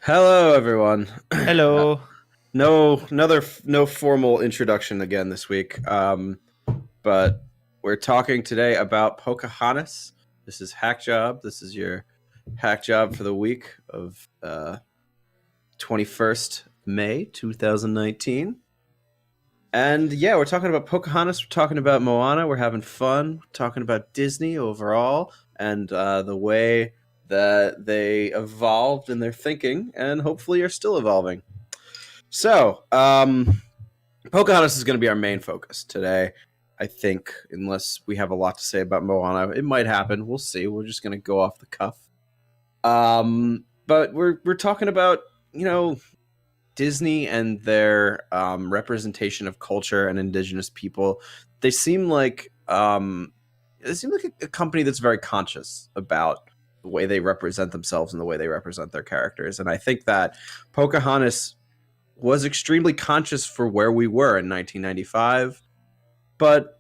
Hello, everyone. Hello. No formal introduction again this week. But we're talking today about Pocahontas. This is Hack Job. This is your hack job for the week of 21st May 2019. And yeah, we're talking about Pocahontas. We're talking about Moana. We're having fun. We're talking about Disney overall and the way that they evolved in their thinking and hopefully are still evolving. So, Pocahontas is going to be our main focus today. I think, unless we have a lot to say about Moana, it might happen. We'll see. We're just going to go off the cuff. But we're talking about Disney and their representation of culture and indigenous people. They seem like a company that's very conscious about the way they represent themselves and the way they represent their characters. And I think that Pocahontas was extremely conscious for where we were in 1995. But,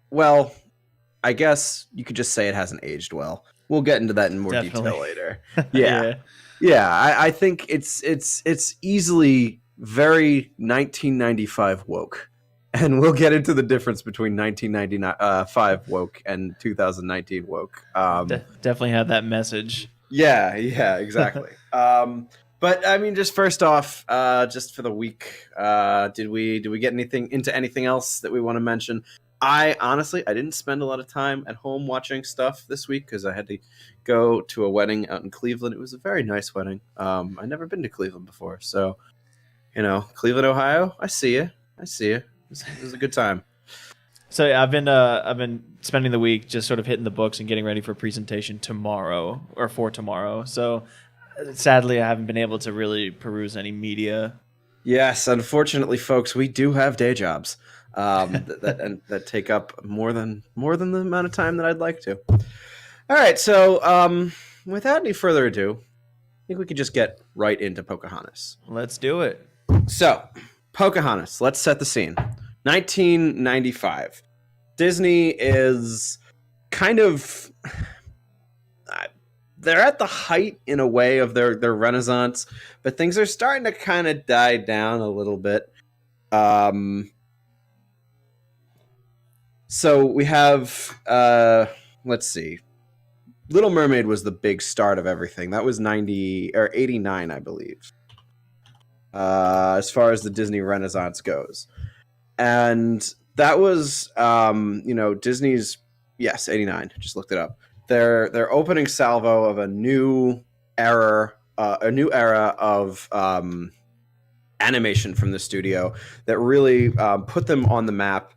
well, I guess you could just say it hasn't aged well. We'll get into that in more Definitely. detail later. Yeah. Yeah, I think it's easily very 1995 woke, and we'll get into the difference between 1995 woke and 2019 woke. Definitely had that message. Yeah, exactly. But I mean, just first off, just for the week, did we get anything else that we want to mention? I honestly didn't spend a lot of time at home watching stuff this week because I had to go to a wedding out in Cleveland. It was a very nice wedding. I'd never been to Cleveland before, so Cleveland, Ohio. I see you. It was a good time. So yeah, I've been spending the week just sort of hitting the books and getting ready for a presentation for tomorrow. So sadly, I haven't been able to really peruse any media. Yes, unfortunately, folks, we do have day jobs that take up more than the amount of time that I'd like to. All right, so without any further ado, I think we could just get right into Pocahontas. Let's do it. So, Pocahontas, let's set the scene. 1995. Disney is kind of they're at the height in a way of their renaissance, but things are starting to kind of die down a little bit. So we have let's see. Little Mermaid was the big start of everything. That was 90 or 89, I believe. As far as the Disney Renaissance goes. And that was Disney's 89. Just looked it up. Their opening salvo of a new era of animation from the studio that really put them on the map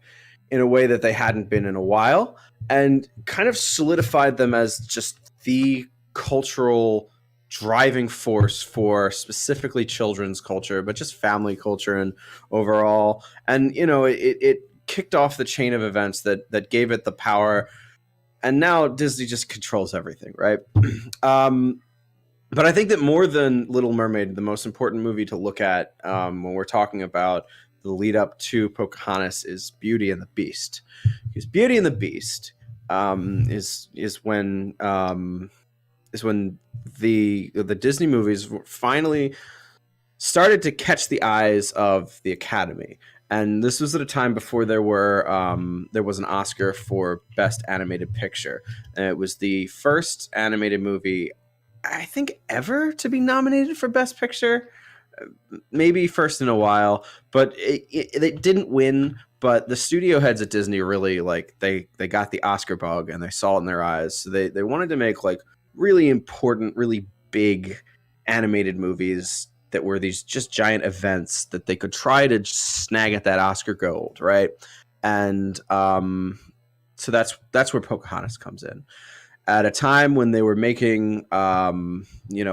in a way that they hadn't been in a while, and kind of solidified them as just the cultural driving force for specifically children's culture, but just family culture and overall. And it kicked off the chain of events that gave it the power. And now Disney just controls everything, right? But I think that more than Little Mermaid, the most important movie to look at when we're talking about the lead up to Pocahontas is Beauty and the Beast. Because Beauty and the Beast is when the Disney movies finally started to catch the eyes of the Academy. And this was at a time before there was an Oscar for Best Animated Picture. And it was the first animated movie, I think, ever to be nominated for Best Picture. Maybe first in a while, but it didn't win. But the studio heads at Disney really they got the Oscar bug and they saw it in their eyes. So they wanted to make really important, really big animated movies that were these just giant events that they could try to snag at that Oscar gold, right? And so that's where Pocahontas comes in. At a time when they were making,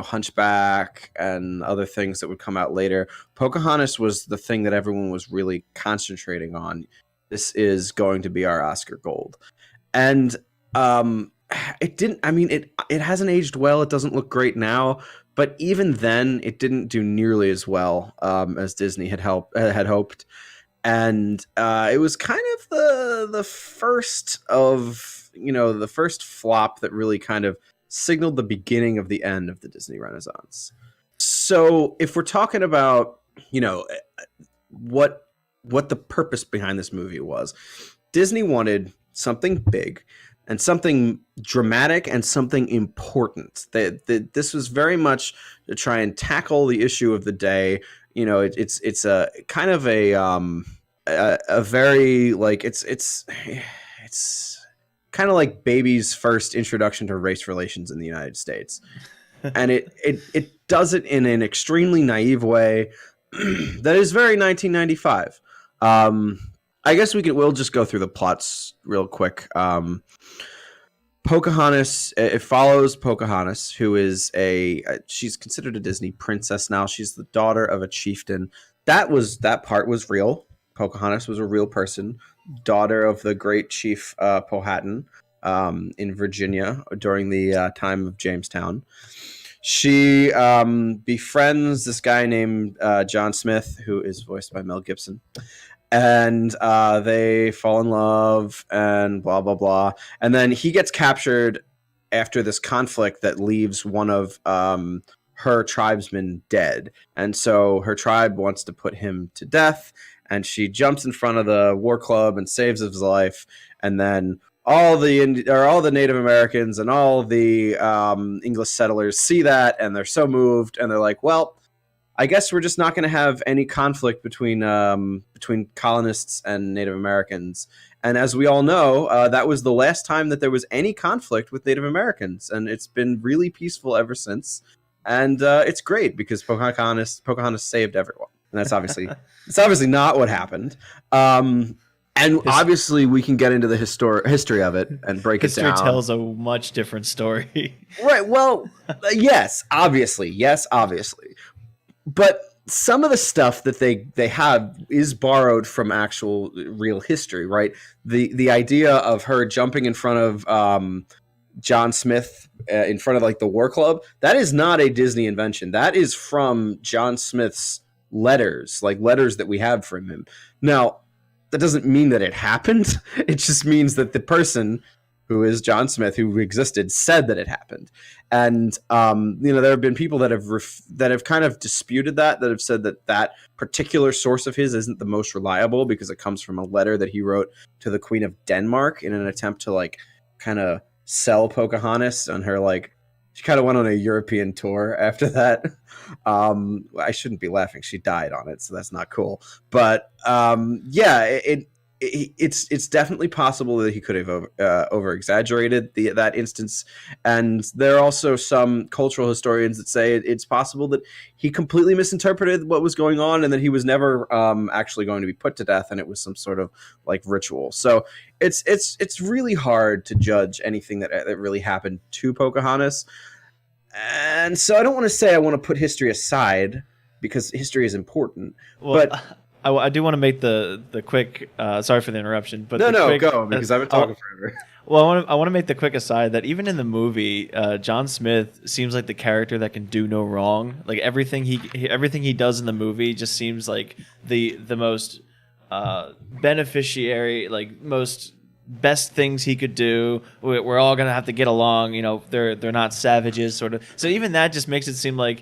Hunchback and other things that would come out later, Pocahontas was the thing that everyone was really concentrating on. This is going to be our Oscar gold. And it didn't, I mean, it hasn't aged well. It doesn't look great now. But even then, it didn't do nearly as well as Disney had hoped. And it was kind of the first of the first flop that really kind of signaled the beginning of the end of the Disney Renaissance. So if we're talking about, you know, what the purpose behind this movie was, Disney wanted something big and something dramatic and something important. This was very much to try and tackle the issue of the day. You know, it's a kind of a very like it's kind of like baby's first introduction to race relations in the United States. And it does it in an extremely naive way that is very 1995. I guess we'll just go through the plots real quick. Pocahontas, it follows Pocahontas, who is she's considered a Disney princess now. She's the daughter of a chieftain. That part was real. Pocahontas was a real person, daughter of the great chief Powhatan in Virginia during the time of Jamestown. She befriends this guy named John Smith, who is voiced by Mel Gibson. And they fall in love and blah, blah, blah. And then he gets captured after this conflict that leaves one of her tribesmen dead. And so her tribe wants to put him to death. And she jumps in front of the war club and saves his life. And then all the Native Americans and all the English settlers see that, and they're so moved. And they're like, well, I guess we're just not going to have any conflict between colonists and Native Americans. And as we all know, that was the last time that there was any conflict with Native Americans, and it's been really peaceful ever since. And it's great because Pocahontas saved everyone, and that's obviously not what happened. And obviously, we can get into the history of it and break it down. History tells a much different story. Right. Well, yes, obviously. But some of the stuff that they have is borrowed from actual real history, right? The idea of her jumping in front of John Smith in front of like the war club, that is not a Disney invention. That is from John Smith's letters that we have from him. Now, that doesn't mean that it happened. It just means that the person who is John Smith, who existed, said that it happened. And there have been people that have kind of disputed that have said that particular source of his isn't the most reliable because it comes from a letter that he wrote to the Queen of Denmark in an attempt to like kind of sell Pocahontas on her, like, she kind of went on a European tour after that. I shouldn't be laughing. She died on it, so that's not cool. But it's definitely possible that he could have over exaggerated that instance. And there are also some cultural historians that say it's possible that he completely misinterpreted what was going on and that he was never actually going to be put to death, and it was some sort of like ritual. So it's really hard to judge anything that really happened to Pocahontas. And so I don't want to say I want to put history aside because history is important. Well, but I do want to make the quick. Sorry for the interruption, but go because I've been talking forever. Well, I want to make the quick aside that even in the movie, John Smith seems like the character that can do no wrong. Like everything he does in the movie just seems like the most beneficiary, like most best things he could do. We're all gonna have to get along. You know, they're not savages, sort of. So even that just makes it seem like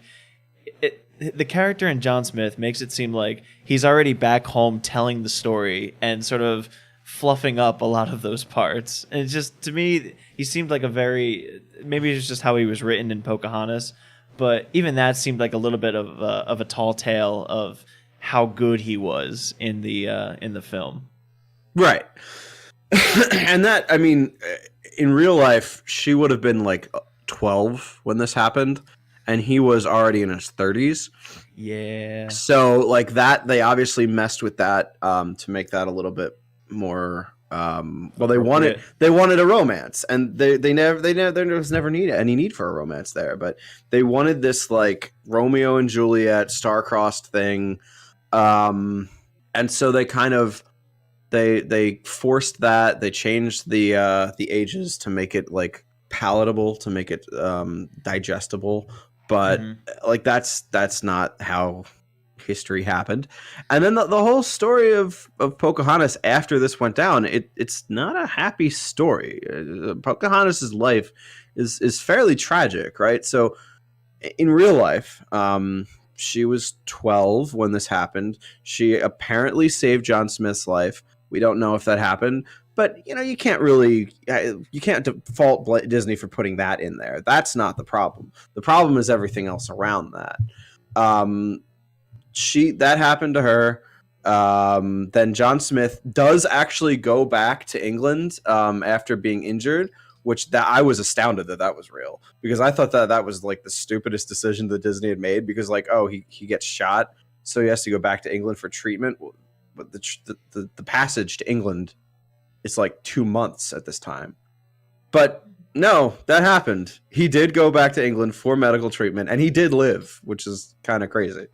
the character in John Smith makes it seem like he's already back home telling the story and sort of fluffing up a lot of those parts. And it's just, to me, he seemed like maybe it's just how he was written in Pocahontas, but even that seemed like a little bit of a tall tale of how good he was in the film. Right. And that, I mean, in real life, she would have been like 12 when this happened, and he was already in his 30s. Yeah. So like that, they obviously messed with that to make that a little bit more. They wanted a romance, and there was never any need for a romance there, but they wanted this like Romeo and Juliet star-crossed thing, and so they kind of they forced that. They changed the ages to make it like palatable, to make it digestible. But like that's not how history happened. And then the whole story of Pocahontas after this went down, it's not a happy story. Pocahontas's life is fairly tragic, right? So in real life, she was 12 when this happened. She apparently saved John Smith's life. We don't know if that happened, but you can't fault Disney for putting that in there. That's not the problem. The problem is everything else around that. That happened to her. Then John Smith does actually go back to England after being injured, which that I was astounded that was real, because I thought that was like the stupidest decision that Disney had made, because like, oh, he gets shot, so he has to go back to England for treatment. But the passage to England is like 2 months at this time. But no, that happened. He did go back to England for medical treatment, and he did live, which is kind of crazy.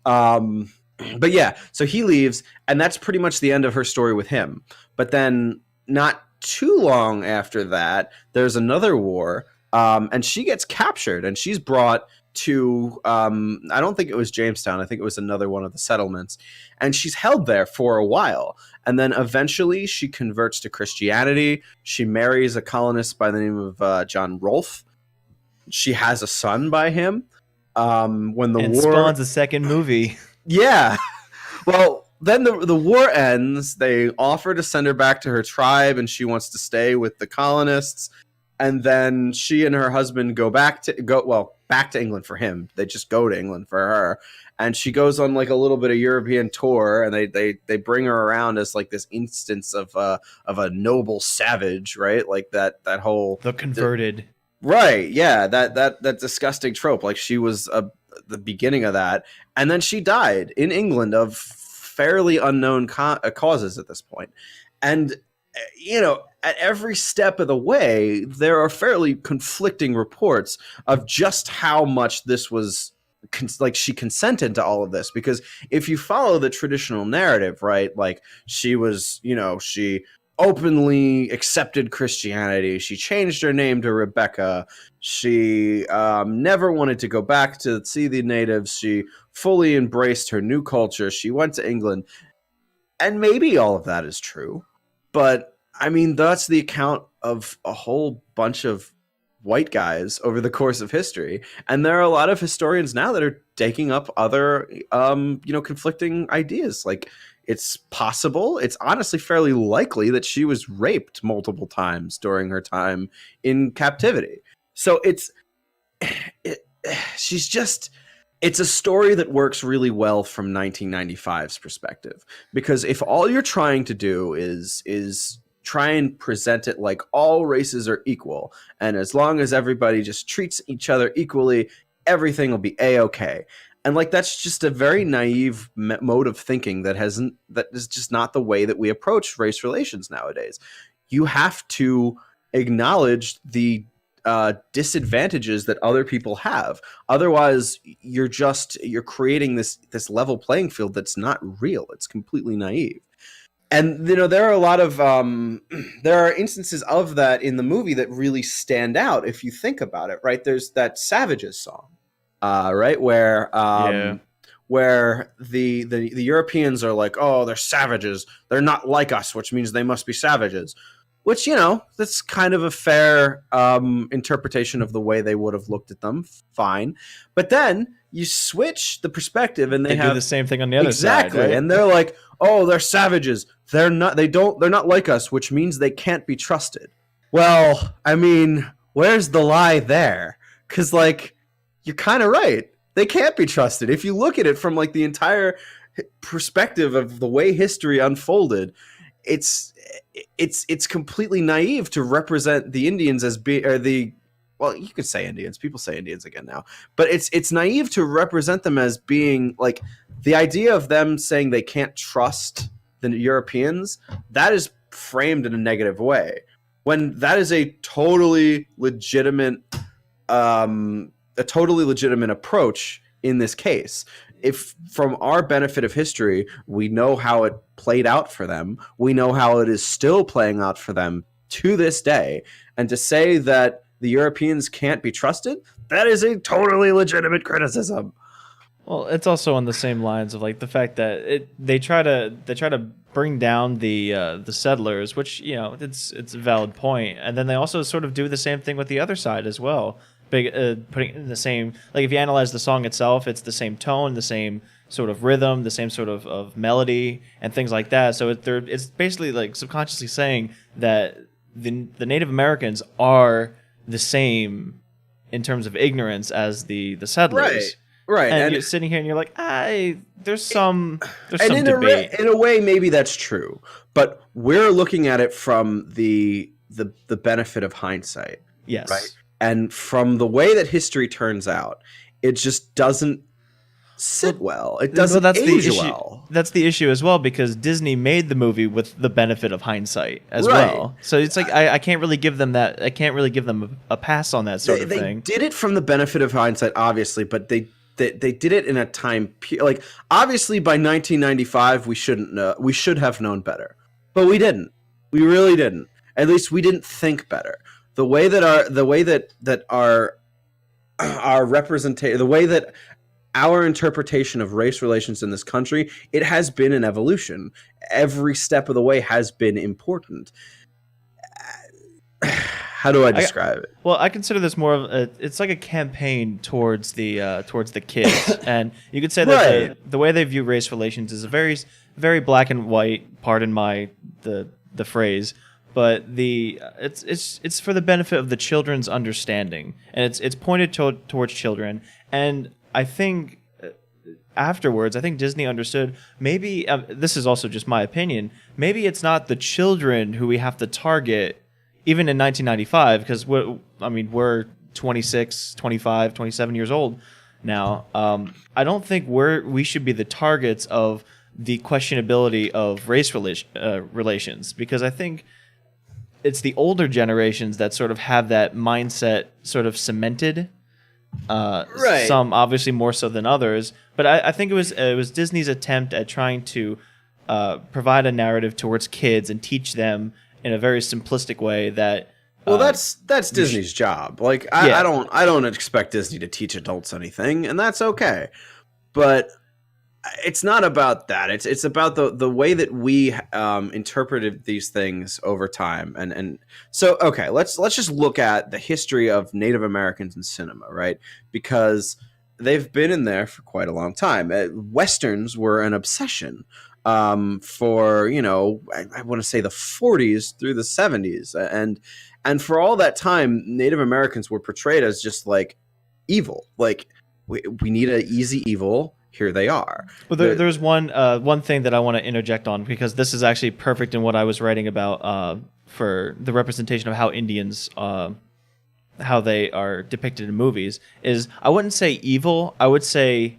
But yeah, so he leaves, and that's pretty much the end of her story with him. But then not too long after that, there's another war, and she gets captured, and she's brought to I don't think it was Jamestown. I think it was another one of the settlements, and she's held there for a while, and then eventually she converts to Christianity. She marries a colonist by the name of John Rolfe. She has a son by him. When the war spawns a second movie. Yeah. Well, then the war ends. They offer to send her back to her tribe, and she wants to stay with the colonists. And then she and her husband back to England for him. They just go to England for her, and she goes on like a little bit of European tour, and they bring her around as like this instance of a noble savage, right? Like that whole the converted, right? Yeah, that disgusting trope. Like she was the beginning of that, and then she died in England of fairly unknown causes at this point. And at every step of the way, there are fairly conflicting reports of just how much this was like she consented to all of this, because if you follow the traditional narrative, right, like she was, she openly accepted Christianity. She changed her name to Rebecca. She never wanted to go back to see the natives. She fully embraced her new culture. She went to England. And maybe all of that is true. But, I mean, that's the account of a whole bunch of white guys over the course of history. And there are a lot of historians now that are taking up other, conflicting ideas. Like, it's possible, it's honestly fairly likely that she was raped multiple times during her time in captivity. So it's a story that works really well from 1995's perspective, because if all you're trying to do is try and present it like all races are equal, and as long as everybody just treats each other equally, everything will be a-okay. And like that's just a very naive mode of thinking that is just not the way that we approach race relations nowadays. You have to acknowledge the disadvantages that other people have. Otherwise, you're creating this level playing field that's not real. It's completely naive. And there are a lot of there are instances of that in the movie that really stand out if you think about it. Right? There's that Savages song. Right, where the Europeans are like, oh, they're savages, they're not like us, which means they must be savages, which that's kind of a fair interpretation of the way they would have looked at them. Fine, but then you switch the perspective, and they do the same thing on the other side, right? And they're like, oh, they're savages, they're not like us, which means they can't be trusted. Well, I mean, where's the lie there? Because like, you're kind of right. They can't be trusted. If you look at it from like the entire perspective of the way history unfolded, it's completely naive to represent the Indians as well, you could say Indians. People say Indians again now. But it's naive to represent them as being like, the idea of them saying they can't trust the Europeans, that is framed in a negative way, when that is a totally legitimate approach in this case. If from our benefit of history, we know how it played out for them, we know how it is still playing out for them to this day, and to say that the Europeans can't be trusted, that is a totally legitimate criticism. Well, it's also on the same lines of like the fact that they try to bring down the settlers, which it's a valid point, and then they also sort of do the same thing with the other side as well. putting it in the same, like if you analyze the song itself, it's the same tone, the same sort of rhythm, the same sort of melody and things like that. So it's basically like subconsciously saying that the Native Americans are the same in terms of ignorance as the settlers. Right. And you're sitting here and you're like, there's some debate. In a way, maybe that's true, but we're looking at it from the benefit of hindsight. Yes. Right. And from the way that history turns out, it just doesn't sit well. It doesn't age well. That's the issue as well, because Disney made the movie with the benefit of hindsight as well. So it's like I can't really give them that. I can't really give them a pass on that sort of thing. They did it from the benefit of hindsight, obviously, but they did it in a time like obviously by 1995 we should have known better, but we didn't. We really didn't. At least we didn't think better. The way that our representation, the way that our interpretation of race relations in this country, it has been an evolution. Every step of the way has been important. How do I describe it? Well, I consider this more of it's like a campaign towards the kids, and you could say that the way they view race relations is a very, very black and white. Pardon the phrase, but it's for the benefit of the children's understanding, and it's pointed towards children. And I think afterwards, I think Disney understood maybe this is also just my opinion. Maybe it's not the children who we have to target. Even in 1995, because we're 26, 25, 27 years old now. I don't think we should be the targets of the questionability of race relations, because I think it's the older generations that sort of have that mindset sort of cemented. Some obviously more so than others, but I think it was Disney's attempt at trying to provide a narrative towards kids and teach them in a very simplistic way that that's Disney's job. Like I don't expect Disney to teach adults anything, and that's okay. But it's not about that. It's about the way that we interpreted these things over time. And so okay, let's just look at the history of Native Americans in cinema, right? Because they've been in there for quite a long time. Westerns were an obsession. For I want to say the 40s through the 70s, and for all that time, Native Americans were portrayed as just like evil. Like we need an easy evil. Here they are. Well, there's one thing that I want to interject on, because this is actually perfect in what I was writing about for the representation of how Indians how they are depicted in movies. Is I wouldn't say evil. I would say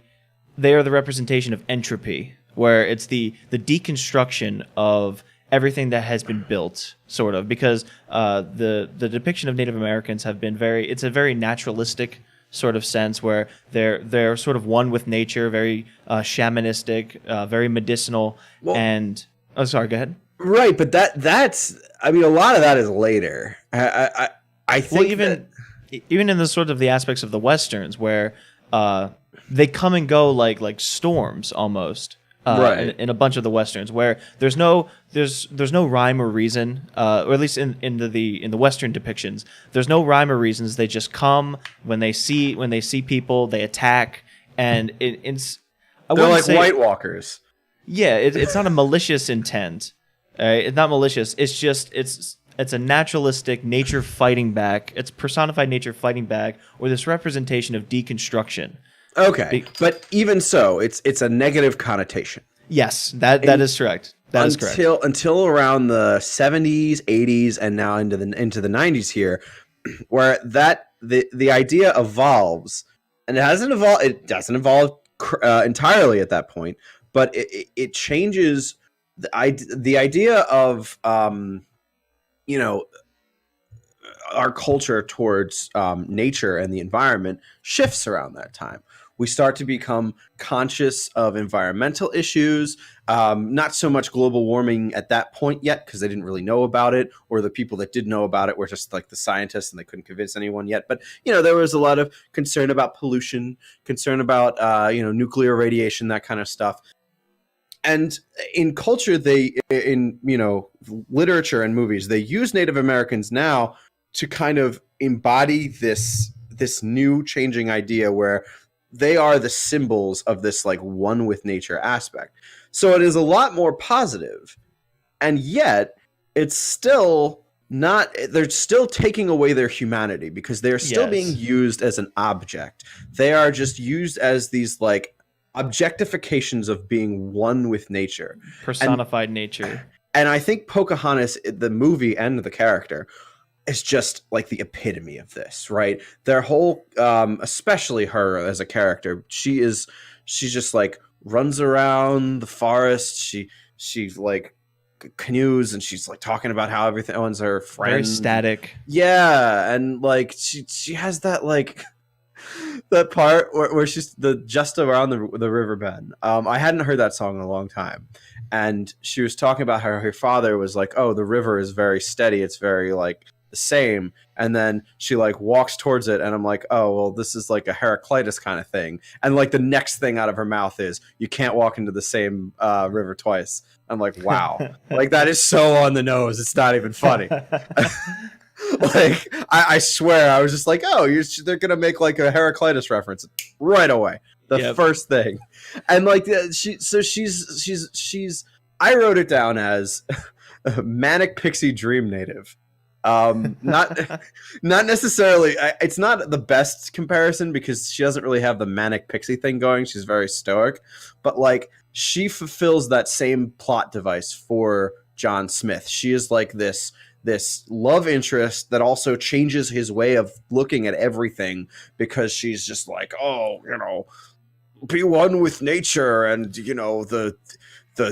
they are the representation of entropy, where it's the deconstruction of everything that has been built, sort of, because the depiction of Native Americans it's a very naturalistic sort of sense, where they're sort of one with nature, very shamanistic, very medicinal. Well, and sorry, go ahead. Right, but that's a lot of that is later. I think even in the sort of the aspects of the Westerns, where they come and go like storms almost. In a bunch of the Westerns, where there's no rhyme or reason, or at least in the Western depictions, there's no rhyme or reasons. They just come when they see people, they attack, and they're like White Walkers. Yeah, it's not a malicious intent. It's not malicious. It's just it's a naturalistic nature fighting back. It's personified nature fighting back, or this representation of deconstruction. Okay, but even so, it's a negative connotation. Yes, that is correct. That is correct. Until around the 70s, 80s, and now into the 90s here, where the idea evolves, and it hasn't evolved. It doesn't evolve entirely at that point, but it changes the idea of our culture towards nature and the environment shifts around that time. We start to become conscious of environmental issues, not so much global warming at that point yet, because they didn't really know about it, or the people that did know about it were just like the scientists and they couldn't convince anyone yet. But, there was a lot of concern about pollution, concern about, nuclear radiation, that kind of stuff. And in culture, in literature and movies, they use Native Americans now to kind of embody this this new changing idea where they are the symbols of this like one with nature aspect. So it is a lot more positive, and yet it's still not, they're still taking away their humanity because they're still being used as an object. They are just used as these like objectifications of being one with nature, personified nature. And I think Pocahontas, the movie and the character, is just like the epitome of this, right? Their whole, especially her as a character, she's just like runs around the forest. She like canoes, and she's like talking about how everyone's her friend. Very static. Yeah, and like she has that like that part where she's just around the riverbed. I hadn't heard that song in a long time, and she was talking about how her father was like, "Oh, the river is very steady. It's very like the same." And then she like walks towards it, and I'm like, "Oh, well, this is like a Heraclitus kind of thing." And like the next thing out of her mouth is, "You can't walk into the same river twice." I'm like, wow, like that is so on the nose. It's not even funny. Like I swear, I was just like, oh, they're gonna make like a Heraclitus reference right away, the first thing, and like she's. I wrote it down as a manic pixie dream native. Not necessarily. It's not the best comparison because she doesn't really have the manic pixie thing going. She's very stoic, but like she fulfills that same plot device for John Smith. She is like this love interest that also changes his way of looking at everything because she's just like, oh, you know, be one with nature, and you know the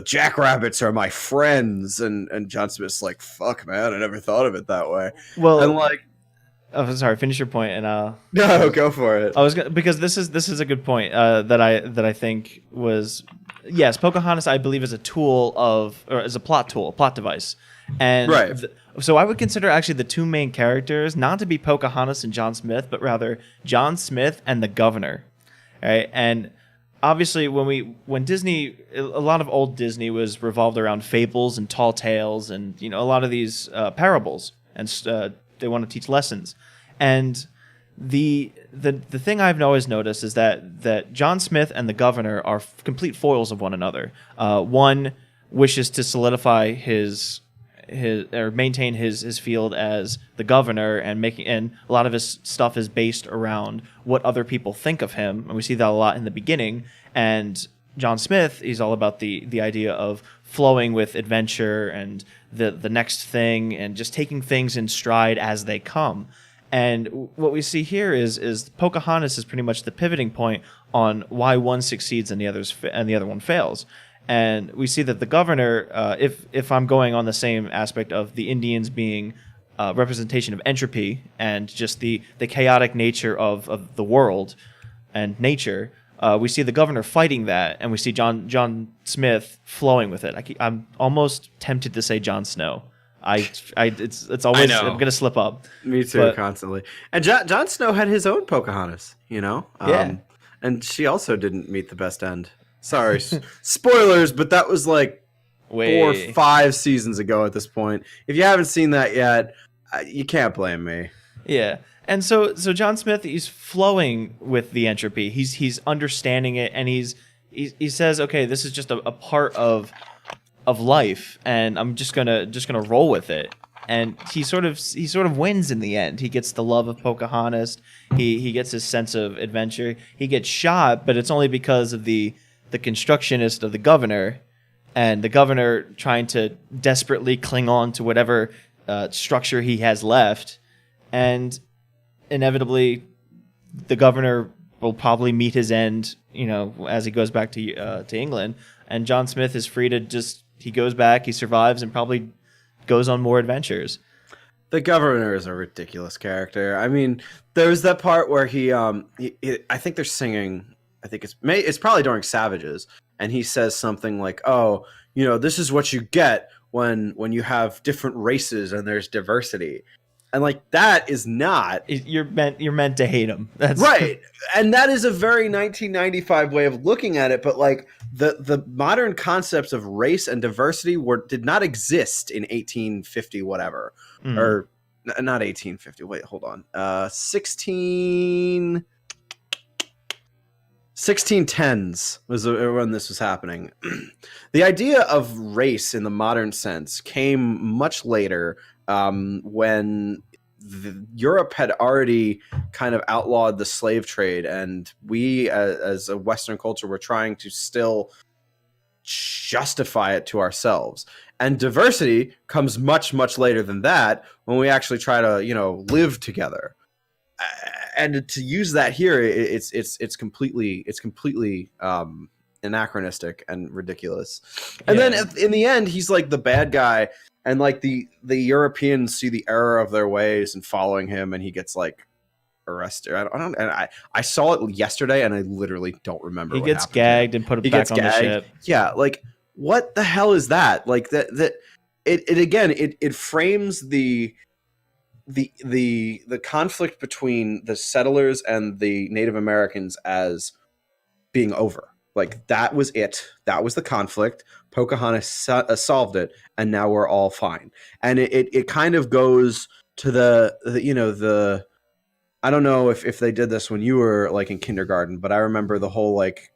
jackrabbits are my friends, and John Smith's like, fuck man, I never thought of it that way. Well, and like, oh, sorry, finish your point, and no, go for it. I was gonna, because this is a good point that I think was, yes, Pocahontas I believe is a tool of, or as a plot tool, a plot device, and right. So I would consider actually the two main characters not to be Pocahontas and John Smith, but rather John Smith and the governor, right? And obviously, when Disney, a lot of old Disney was revolved around fables and tall tales, and you know a lot of these parables, and they want to teach lessons. And the thing I've always noticed is that John Smith and the governor are complete foils of one another. One wishes to solidify his or maintain his field as the governor, and a lot of his stuff is based around what other people think of him, and we see that a lot in the beginning. And John Smith, he's all about the idea of flowing with adventure and the next thing, and just taking things in stride as they come. And what we see here is Pocahontas is pretty much the pivoting point on why one succeeds and the other one fails. And we see that the governor, if I'm going on the same aspect of the Indians being representation of entropy and just the chaotic nature of the world and nature, we see the governor fighting that, and we see John Smith flowing with it. I'm almost tempted to say Jon Snow. It's always, I'm gonna slip up. Me too, constantly. And Jon Snow had his own Pocahontas, you know. Yeah. And she also didn't meet the best end. Sorry, spoilers, but that was like 4 or 5 seasons ago at this point. If you haven't seen that yet, you can't blame me. Yeah. And so John Smith, he's flowing with the entropy. He's understanding it, and he says, okay, this is just a part of life, and I'm just gonna roll with it. And he sort of wins in the end. He gets the love of Pocahontas. He gets his sense of adventure. He gets shot, but it's only because of the constructionist of the governor, and the governor trying to desperately cling on to whatever structure he has left. And inevitably, the governor will probably meet his end, you know, as he goes back to England. And John Smith is free to he goes back, he survives, and probably goes on more adventures. The governor is a ridiculous character. I mean, there's that part where he I think they're singing. I think it's probably during Savages, and he says something like, "Oh, you know, this is what you get when you have different races and there's diversity." And like that is not, you're meant to hate him. That's right. And that is a very 1995 way of looking at it. But like the modern concepts of race and diversity did not exist in 1850 whatever, or not 1850. Wait, hold on. 1610s was when this was happening. The idea of race in the modern sense came much later, when Europe had already kind of outlawed the slave trade, and we, as a Western culture, were trying to still justify it to ourselves. And diversity comes much, much later than that, when we actually try to, live together. And to use that here, it's completely anachronistic and ridiculous. And then in the end, he's like the bad guy, and like the Europeans see the error of their ways and following him, and he gets like arrested. I saw it yesterday, and I literally don't remember. He gets gagged and put back on the ship. Yeah, like what the hell is that? Like it frames the conflict between the settlers and the Native Americans as being over. Like that was it. That was the conflict. Pocahontas solved it, and now we're all fine. And it kind of goes to the I don't know if they did this when you were like in kindergarten, but I remember the whole like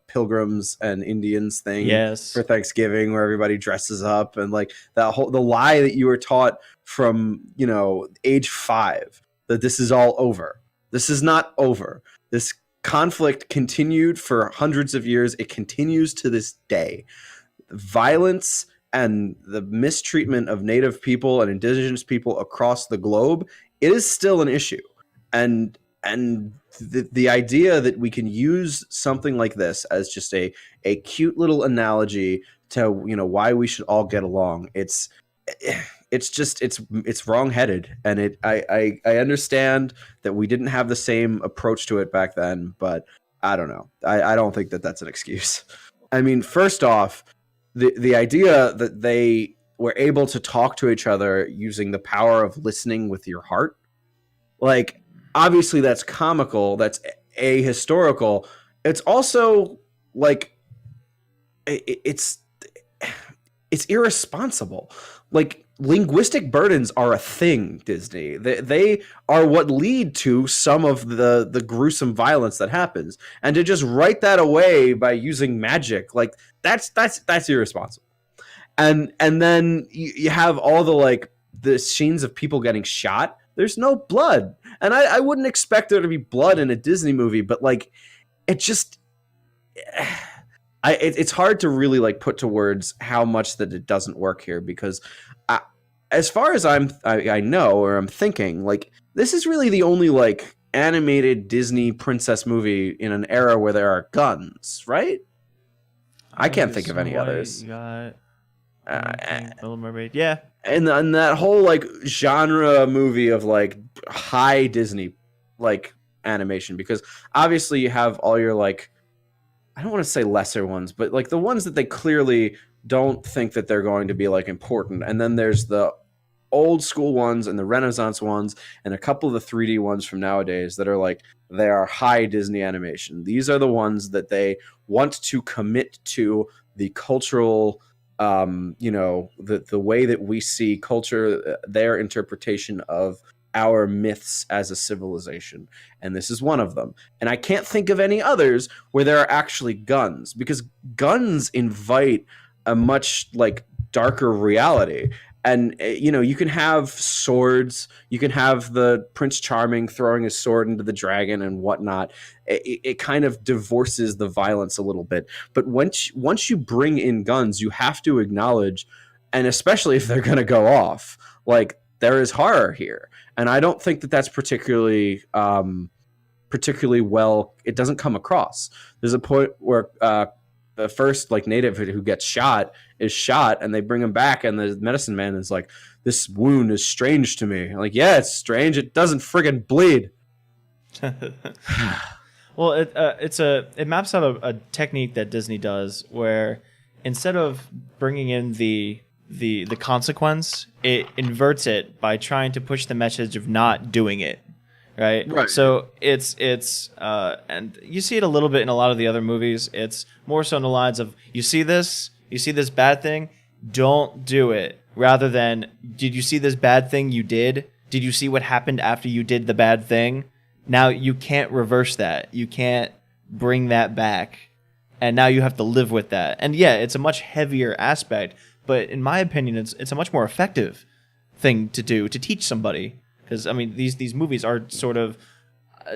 Pilgrims and Indians thing for Thanksgiving, where everybody dresses up, and like the lie that you were taught from age 5 that this is all over. This is not over. This conflict continued for hundreds of years. It continues to this day. Violence and the mistreatment of Native people and Indigenous people across the globe, it is still an issue. And the idea that we can use something like this as just a cute little analogy to why we should all get along, it's wrong-headed. And I understand that we didn't have the same approach to it back then, but I don't know. I don't think that that's an excuse. I mean, first off, the idea that they were able to talk to each other using the power of listening with your heart, like, obviously that's comical, that's ahistorical. It's also like it's irresponsible. Like, linguistic burdens are a thing, Disney. They are what lead to some of the gruesome violence that happens. And to just write that away by using magic, like that's irresponsible. And then you have all the scenes of people getting shot. There's no blood. And I wouldn't expect there to be blood in a Disney movie, but like it just it's hard to really like put to words how much that it doesn't work here, because as far as I know, or I'm thinking, like this is really the only like animated Disney princess movie in an era where there are guns, right? I can't think of any others. You got Little Mermaid, yeah. And that whole like genre movie of like high Disney like animation, because obviously you have all your like, I don't want to say lesser ones, but like the ones that they clearly don't think that they're going to be like important. And then there's the old school ones and the Renaissance ones and a couple of the 3D ones from nowadays that are like, they are high Disney animation. These are the ones that they want to commit to the cultural, the way that we see culture, their interpretation of our myths as a civilization. And this is one of them. And I can't think of any others where there are actually guns, because guns invite a much like darker reality. And you can have swords, you can have the Prince Charming throwing his sword into the dragon and whatnot. It kind of divorces the violence a little bit. But once you bring in guns, you have to acknowledge, and especially if they're going to go off, like there is horror here. And I don't think that that's particularly well. It doesn't come across. There's a point where the first like native who gets shot is shot, and they bring him back, and the medicine man is like, "This wound is strange to me." I'm like, yeah, it's strange. It doesn't friggin' bleed. Well, it maps out a technique that Disney does, where instead of bringing in the consequence, it inverts it by trying to push the message of not doing it. Right. So it's and you see it a little bit in a lot of the other movies. It's more so on the lines of, you see this bad thing, don't do it. rather than, did you see this bad thing you did? Did you see what happened after you did the bad thing? Now you can't reverse that. You can't bring that back. And now you have to live with that. And yeah, it's a much heavier aspect, but in my opinion, it's a much more effective thing to do to teach somebody. Because I mean, these movies are sort of,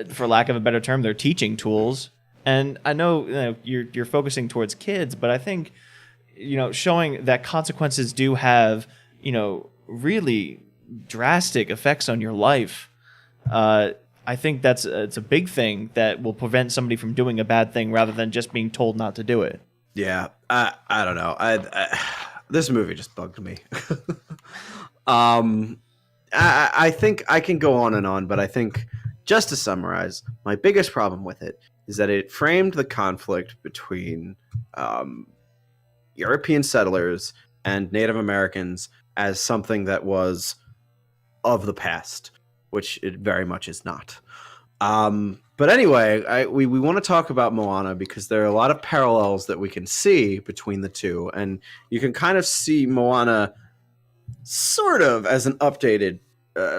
for lack of a better term, they're teaching tools. And I know, you're focusing towards kids, but I think, showing that consequences do have, really drastic effects on your life. I think it's a big thing that will prevent somebody from doing a bad thing rather than just being told not to do it. Yeah, I don't know. This movie just bugged me. I think I can go on and on, but I think, just to summarize, my biggest problem with it is that it framed the conflict between European settlers and Native Americans as something that was of the past, which it very much is not. But anyway, we want to talk about Moana because there are a lot of parallels that we can see between the two, and you can kind of see Moana sort of as an updated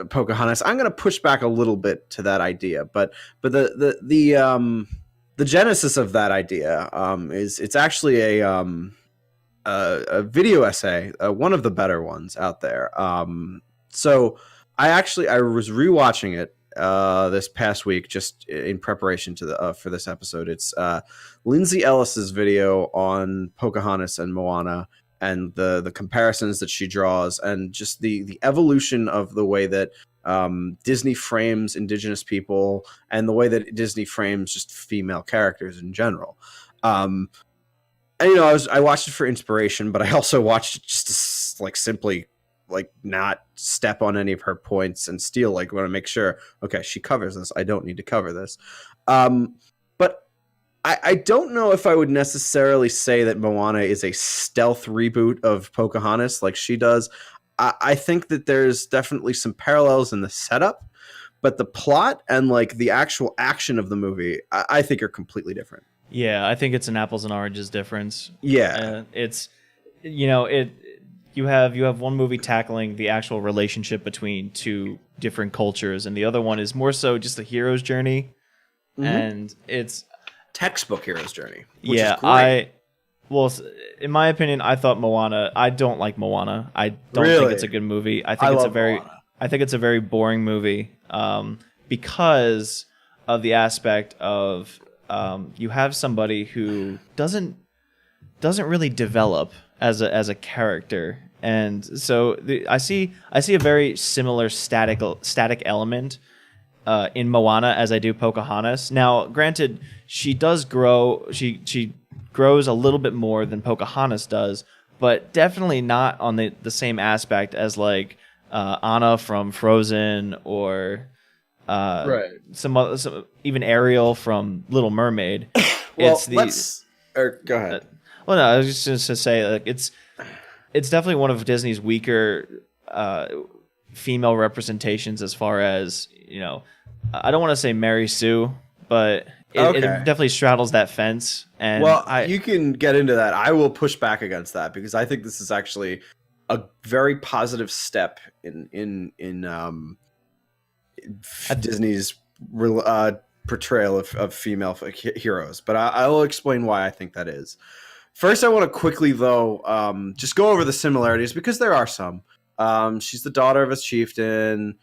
Pocahontas. I'm going to push back a little bit to that idea, but the genesis of that idea is it's actually a video essay, one of the better ones out there. So I was rewatching it this past week just in preparation to for this episode. It's Lindsay Ellis's video on Pocahontas and Moana, and the comparisons that she draws, and just the evolution of the way that Disney frames Indigenous people and the way that Disney frames just female characters in general. And I watched it for inspiration, but I also watched it just to simply not step on any of her points and steal. Want to make sure, okay, she covers this, I don't need to cover this. But I don't know if I would necessarily say that Moana is a stealth reboot of Pocahontas like she does. I think that there's definitely some parallels in the setup, but the plot and the actual action of the movie, I think are completely different. Yeah, I think it's an apples and oranges difference. Yeah, it's you have one movie tackling the actual relationship between two different cultures, and the other one is more so just the hero's journey, and it's textbook hero's journey. Which yeah, is great. In my opinion, I thought Moana. I don't like Moana. I don't think it's a good movie. I think it's a very boring movie, because of the aspect of you have somebody who doesn't really develop as a character, and so I see a very similar static element in Moana as I do Pocahontas. Now, granted, she does grow. She grows a little bit more than Pocahontas does, but definitely not on the same aspect as Anna from Frozen or some even Ariel from Little Mermaid. Well, go ahead. Well, no, I was just going to say it's definitely one of Disney's weaker female representations as far as, I don't want to say Mary Sue, but it definitely straddles that fence. And you can get into that. I will push back against that because I think this is actually a very positive step in Disney's portrayal of female heroes. But I will explain why I think that is. First, I want to quickly, though, just go over the similarities because there are some. She's the daughter of a chieftain.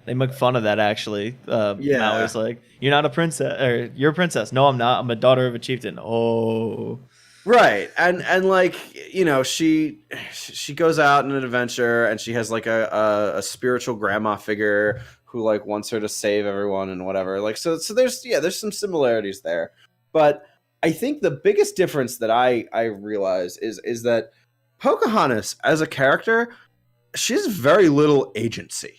They make fun of that, actually. Maui's like, you're not a princess, or you're a princess. No, I'm not. I'm a daughter of a chieftain. Oh. Right. And she goes out on an adventure, and she has a spiritual grandma figure who wants her to save everyone and whatever. So there's some similarities there. But I think the biggest difference that I realize is that Pocahontas as a character, she has very little agency.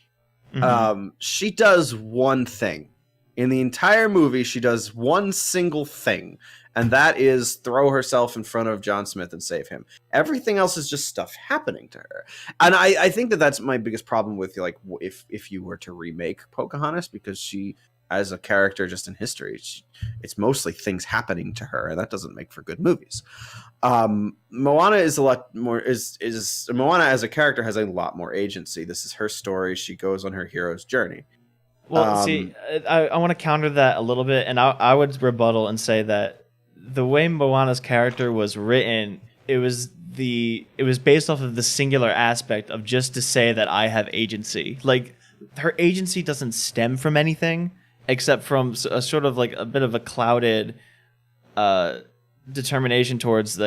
Mm-hmm. She does one thing. In the entire movie, she does one single thing, and that is throw herself in front of John Smith and save him. Everything else is just stuff happening to her. And I think that that's my biggest problem with if you were to remake Pocahontas, because she as a character just in history. It's mostly things happening to her, and that doesn't make for good movies. Moana is a lot more is Moana as a character has a lot more agency. This is her story. She goes on her hero's journey. Well, see, I want to counter that a little bit, and I would rebuttal and say that the way Moana's character was written, it was based off of the singular aspect of just to say that I have agency. Like, her agency doesn't stem from anything except from a sort of like a bit of a clouded determination towards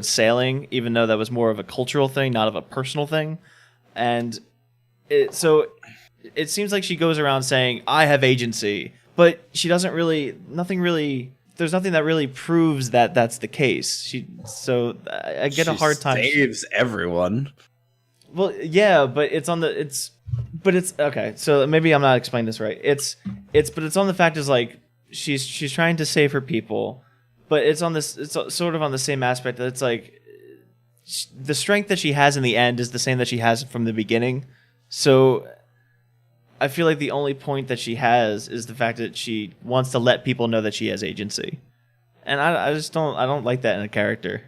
sailing, even though that was more of a cultural thing, not of a personal thing. And so it seems like she goes around saying, I have agency, but she doesn't really, there's nothing that really proves that that's the case. I get a hard time. Saves everyone. Well, yeah, but it's okay. So maybe I'm not explaining this right. It's on the fact is like she's trying to save her people, but it's sort of on the same aspect that it's like the strength that she has in the end is the same that she has from the beginning. So I feel like the only point that she has is the fact that she wants to let people know that she has agency, and I don't like that in a character.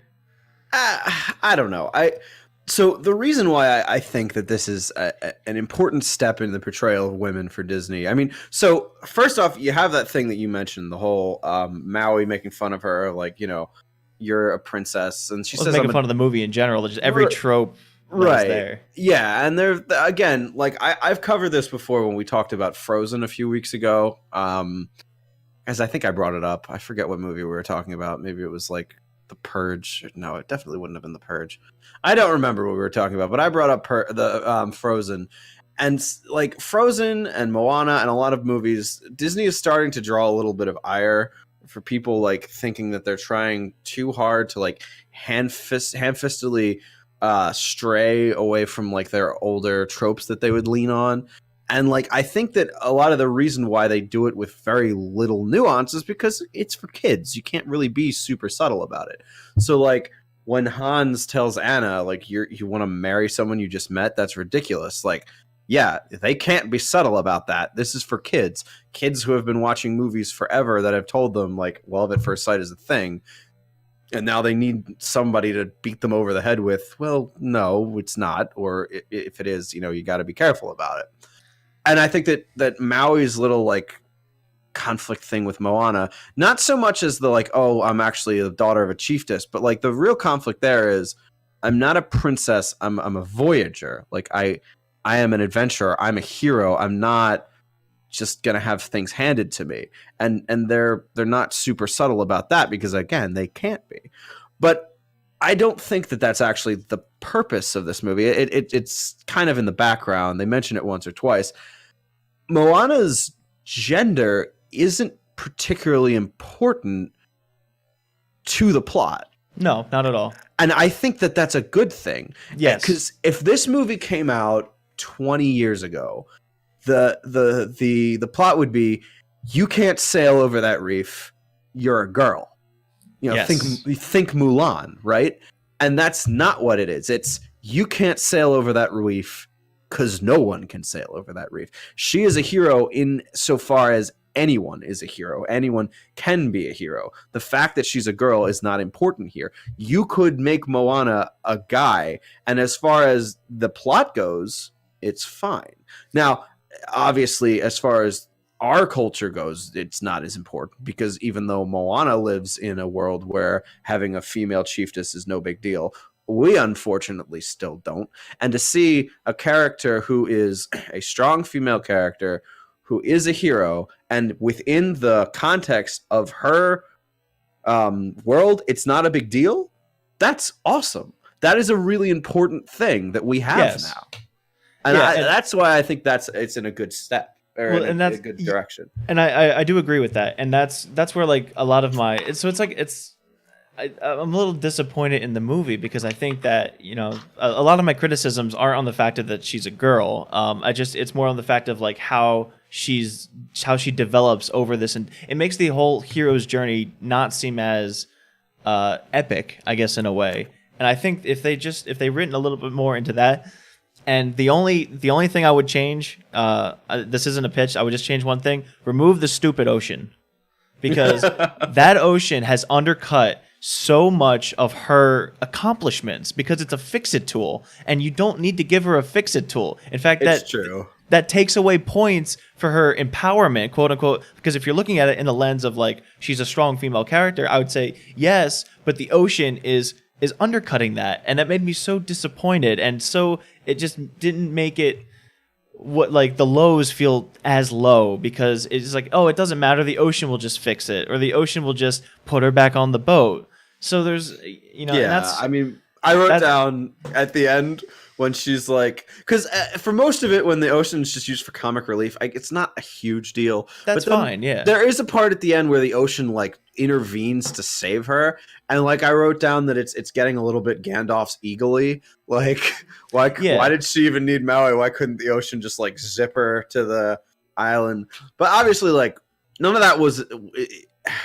I don't know. So the reason why I think that this is an important step in the portrayal of women for Disney. I mean, so first off, you have that thing that you mentioned, the whole Maui making fun of her, like, you're a princess, and she says making fun of the movie in general. Just every trope. Right. There. Yeah, and there again, like I've covered this before when we talked about Frozen a few weeks ago. As I think I brought it up. I forget what movie we were talking about. Maybe it was like The Purge. No, it definitely wouldn't have been The Purge. I don't remember what we were talking about, but I brought up the Frozen. And like Frozen and Moana and a lot of movies, Disney is starting to draw a little bit of ire for people like thinking that they're trying too hard to like ham-fistedly stray away from like their older tropes that they would lean on. And like I think that a lot of the reason why they do it with very little nuance is because it's for kids. You can't really be super subtle about it. So like when Hans tells Anna like you want to marry someone you just met, that's ridiculous. Like, yeah, they can't be subtle about that. This is for kids. Kids who have been watching movies forever that have told them like love at first sight is a thing. And now they need somebody to beat them over the head with, well, no, it's not. Or if it is, you got to be careful about it. And I think that Maui's little like conflict thing with Moana, not so much as the like, oh, I'm actually the daughter of a chiefess, but like the real conflict there is I'm not a princess. I'm a voyager. Like I am an adventurer. I'm a hero. I'm not just gonna have things handed to me, and they're not super subtle about that because again they can't be. But I don't think that that's actually the purpose of this movie. It's kind of in the background. They mention it once or twice. Moana's gender isn't particularly important to the plot. No, not at all. And I think that that's a good thing. Yes, because if this movie came out 20 years ago, the plot would be you can't sail over that reef, you're a girl. Yes. Think Mulan, right? And that's not what it is. It's you can't sail over that reef because no one can sail over that reef. She is a hero in so far as anyone is a hero. Anyone can be a hero. The fact that she's a girl is not important here. You could make Moana a guy, and as far as the plot goes, it's fine. Now, obviously, as far as our culture goes, it's not as important because even though Moana lives in a world where having a female chiefess is no big deal, we unfortunately still don't. And to see a character who is a strong female character, who is a hero, and within the context of her world, it's not a big deal, that's awesome. That is a really important thing that we have now. And that's why I think it's in a good step. In a good direction. And I do agree with that. And that's where like a lot of I'm a little disappointed in the movie because I think that, a lot of my criticisms aren't on the fact that she's a girl. It's more on the fact of like how she develops over this, and it makes the whole hero's journey not seem as epic, I guess, in a way. And I think if they written a little bit more into that, And the only thing I would change, this isn't a pitch. I would just change one thing: remove the stupid ocean, because that ocean has undercut so much of her accomplishments because it's a fix-it tool, and you don't need to give her a fix-it tool. In fact, It's true. That takes away points for her empowerment, quote unquote. Because if you're looking at it in the lens of like she's a strong female character, I would say yes, but the ocean is undercutting that, and that made me so disappointed, and so it just didn't make it what like the lows feel as low, because it's like, oh, it doesn't matter, the ocean will just fix it, or the ocean will just put her back on the boat. So there's, and that's, I mean, I wrote down at the end when she's like, because for most of it, when the ocean is just used for comic relief, it's not a huge deal. That's fine, yeah. There is a part at the end where the ocean like intervenes to save her, and like I wrote down that it's getting a little bit Gandalf's eagerly. Like, why did she even need Maui? Why couldn't the ocean just like zip her to the island? But obviously, like none of that was.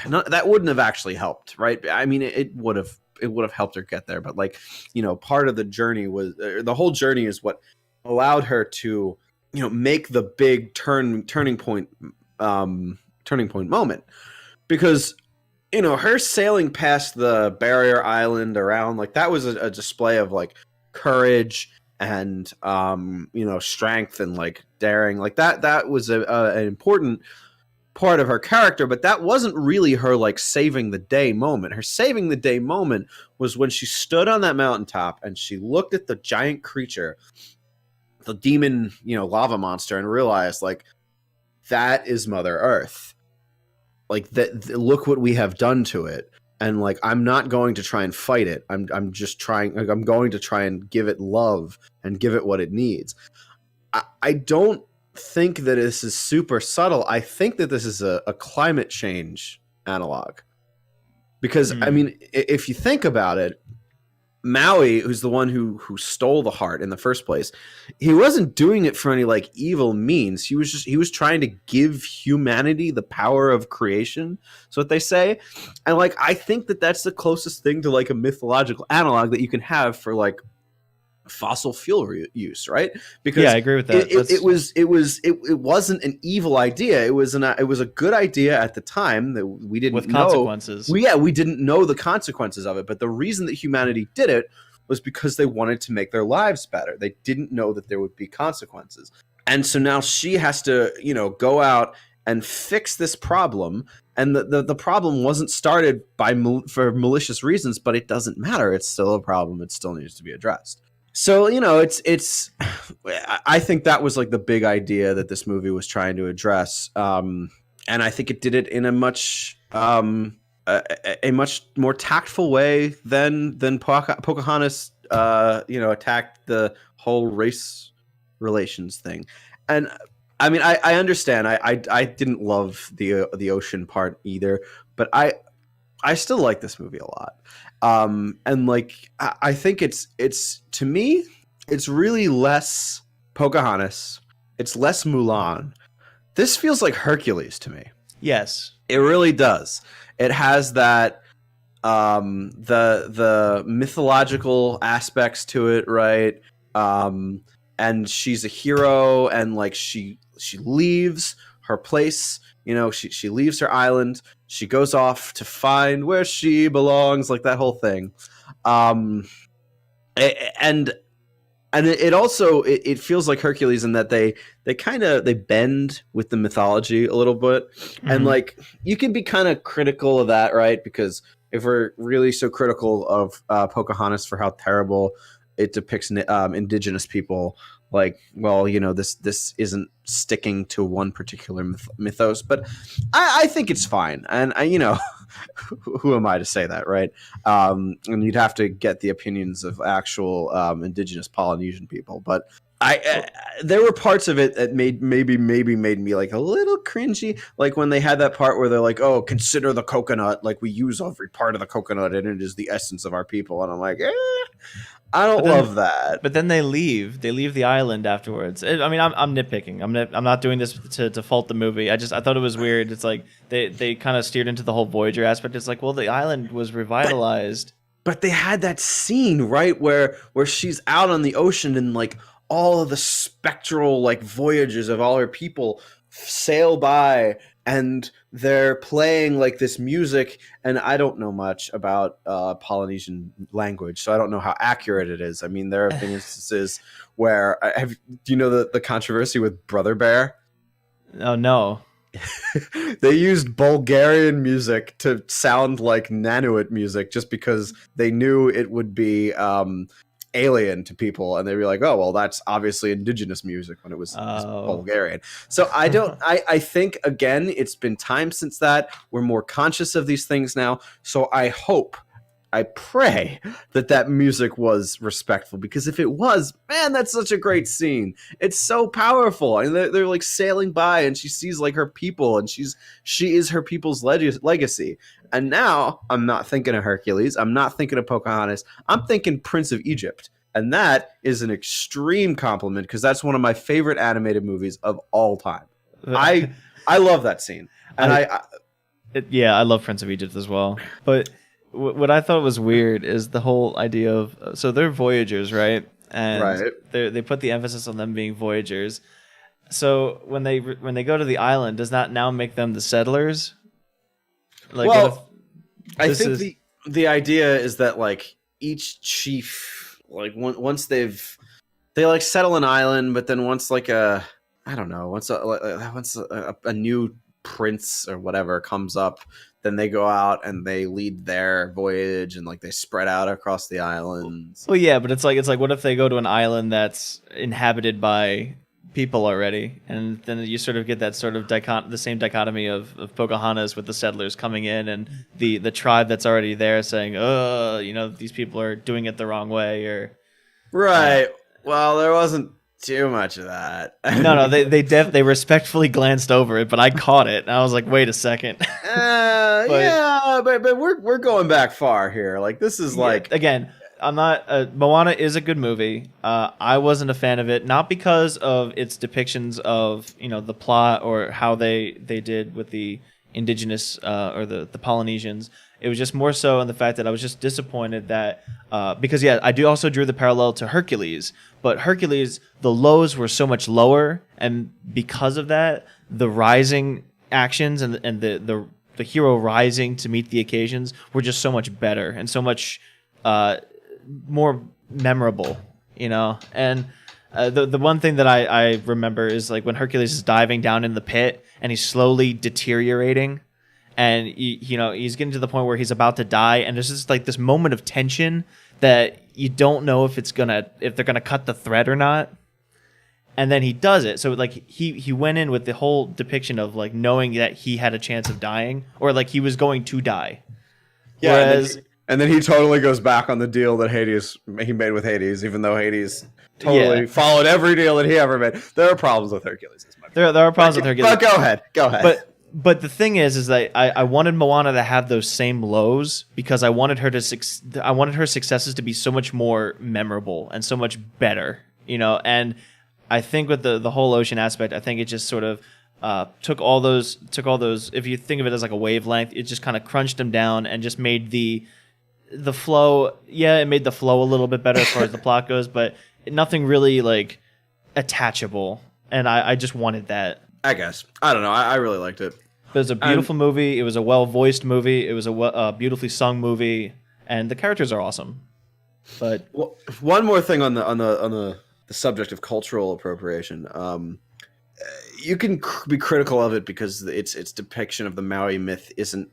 That wouldn't have actually helped, right? I mean, it would have helped her get there, but like, part of the journey was the whole journey is what allowed her to, make the big turning point moment, because her sailing past the barrier island around, like that was a display of like courage and strength and like daring, like that was an important part of her character, but that wasn't really her like saving the day moment. Her saving the day moment was when she stood on that mountaintop and she looked at the giant creature, the demon, lava monster, and realized like that is Mother Earth. Like that, look what we have done to it. And like, I'm not going to try and fight it. I'm just trying. Like, I'm going to try and give it love and give it what it needs. I don't think that this is super subtle. I think that this is a climate change analog, because I mean, if you think about it, Maui, who's the one who stole the heart in the first place, he wasn't doing it for any like evil means. He was trying to give humanity the power of creation. That's what they say. And like, I think that that's the closest thing to like a mythological analog that you can have for like fossil fuel use, right? Because I agree with that. It wasn't an evil idea. It was a good idea at the time that we didn't with know consequences. We didn't know the consequences of it, but the reason that humanity did it was because they wanted to make their lives better. They didn't know that there would be consequences, and so now she has to go out and fix this problem. And the problem wasn't started for malicious reasons, but it doesn't matter. It's still a problem. It still needs to be addressed. So, it's I think that was like the big idea that this movie was trying to address. And I think it did it in a much a much more tactful way than Pocahontas attacked the whole race relations thing. And I mean, I understand. I didn't love the ocean part either, but I still like this movie a lot. And like, I think it's to me, it's really less Pocahontas. It's less Mulan. This feels like Hercules to me. Yes, it really does. It has that, the mythological aspects to it. Right. And she's a hero, and like, she leaves her place. She leaves her island. She goes off to find where she belongs, like that whole thing. And it also it feels like Hercules in that they bend with the mythology a little bit. And like, you can be kind of critical of that, right? Because if we're really so critical of Pocahontas for how terrible it depicts indigenous people, like, well, this isn't sticking to one particular mythos, but I think it's fine. And who am I to say that, right? And you'd have to get the opinions of actual indigenous Polynesian people. But there were parts of it that maybe made me like a little cringy, like when they had that part where they're like, oh, consider the coconut, like we use every part of the coconut and it is the essence of our people. And I'm like, I don't love that. But then they leave the island afterwards. I mean, I'm nitpicking. I'm not doing this to fault the movie. I thought it was weird. It's like they kind of steered into the whole Voyager aspect. It's like, well, the island was revitalized. But they had that scene, right, where she's out on the ocean and like all of the spectral like voyages of all her people sail by, and they're playing like this music. And I don't know much about Polynesian language, so I don't know how accurate it is. I mean, there have been instances where do you know the controversy with Brother Bear? Oh no. They used Bulgarian music to sound like Nanuit music just because they knew it would be alien to people, and they'd be like, oh well, that's obviously indigenous music, when it was Bulgarian. So I think, again, it's been time since that. We're more conscious of these things now, so I pray that music was respectful, because if it was, man, that's such a great scene. It's so powerful. And they're like sailing by, and she sees like her people, and she is her people's legacy. And now I'm not thinking of Hercules. I'm not thinking of Pocahontas. I'm thinking Prince of Egypt. And that is an extreme compliment, because that's one of my favorite animated movies of all time. I love that scene. And I love Prince of Egypt as well. But what I thought was weird is the whole idea of, so they're voyagers, right? And they put the emphasis on them being voyagers. So when they go to the island, does that now make them the settlers? Like, well, I think the idea is that like each chief, like once they like settle an island, but then once like once a new prince or whatever comes up, then they go out and they lead their voyage, and like they spread out across the islands. Well, yeah, but it's like what if they go to an island that's inhabited by people already, and then you sort of get that sort of the same dichotomy of Pocahontas with the settlers coming in, and the tribe that's already there saying, oh, these people are doing it the wrong way, or right. Well, there wasn't too much of that. No, they respectfully glanced over it, but I caught it, and I was like, wait a second. But we're going back far here. Like, this is like, again, I'm not. Moana is a good movie. I wasn't a fan of it, not because of its depictions of the plot or how they did with the indigenous or the Polynesians. It was just more so in the fact that I was just disappointed that because I also drew the parallel to Hercules, but Hercules, the lows were so much lower, and because of that, the rising actions and the hero rising to meet the occasions were just so much better and so much more memorable, And the one thing that I remember is like when Hercules is diving down in the pit and he's slowly deteriorating. And he's getting to the point where he's about to die, and there's just like this moment of tension that you don't know if they're gonna cut the thread or not. And then he does it. So like he went in with the whole depiction of like knowing that he had a chance of dying, or like he was going to die. Yeah, whereas, and then he totally goes back on the deal that he made with Hades, even though Hades totally followed every deal that he ever made. There are problems with Hercules. There are problems with Hercules. But go ahead. But the thing is that I wanted Moana to have those same lows, because I wanted her successes to be so much more memorable and so much better, And I think with the whole ocean aspect, I think it just sort of took all those. If you think of it as like a wavelength, it just kind of crunched them down and just made the flow. Yeah, it made the flow a little bit better as far as the plot goes, but nothing really like attachable. And I just wanted that. I guess. I don't know. I really liked it. It was a beautiful movie. It was a well-voiced movie. It was a beautifully sung movie, and the characters are awesome. But one more thing on the subject of cultural appropriation. You can be critical of it because its depiction of the Maui myth isn't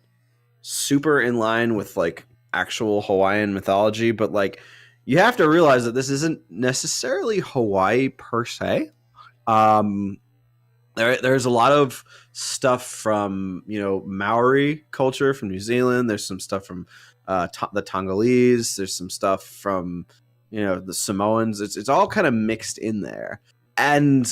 super in line with like actual Hawaiian mythology, but like you have to realize that this isn't necessarily Hawaii per se. There's a lot of stuff from Maori culture from New Zealand. There's some stuff from the Tongolese. There's some stuff from the Samoans. It's all kind of mixed in there, and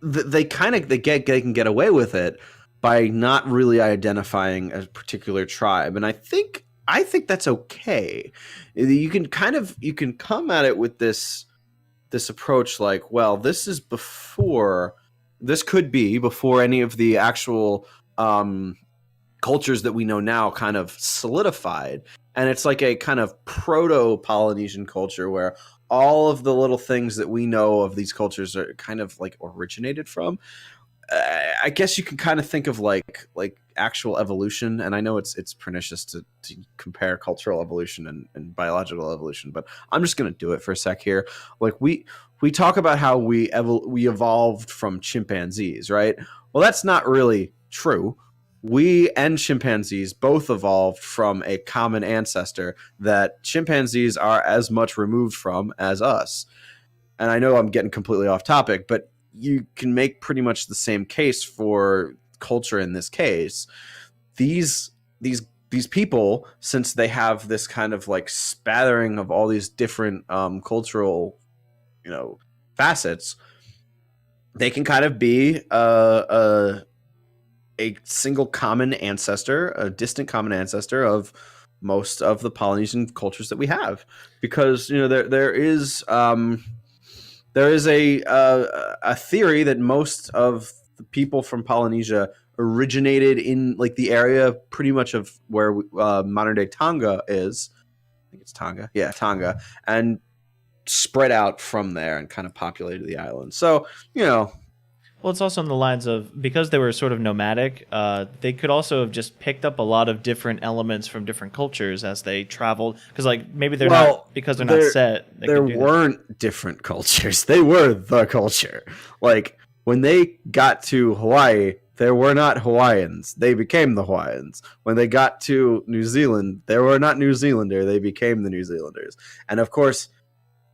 they can get away with it by not really identifying a particular tribe, and I think that's okay. You can come at it with this approach like, well, this could be before any of the actual cultures that we know now kind of solidified. And it's like a kind of proto-Polynesian culture where all of the little things that we know of these cultures are kind of like originated from. I guess you can kind of think of like actual evolution, and I know it's pernicious to compare cultural evolution and biological evolution, but I'm just going to do it for a sec here. Like we talk about how we evolved from chimpanzees, right? Well, that's not really true. We and chimpanzees both evolved from a common ancestor that chimpanzees are as much removed from as us. And I know I'm getting completely off topic, but you can make pretty much the same case for culture in this case. These people, since they have this kind of like spattering of all these different cultural, facets, they can kind of be a single common ancestor, a distant common ancestor of most of the Polynesian cultures that we have, because there is a theory that most of the people from Polynesia originated in like the area pretty much of where modern day Tonga is. I think it's Tonga. Yeah, Tonga. And spread out from there and kind of populated the island. So, Well, it's also on the lines of, because they were sort of nomadic, they could also have just picked up a lot of different elements from different cultures as they traveled. Because like maybe they're not set. There weren't different cultures. They were the culture. Like when they got to Hawaii, there were not Hawaiians. They became the Hawaiians. When they got to New Zealand, there were not New Zealander. They became the New Zealanders. And of course,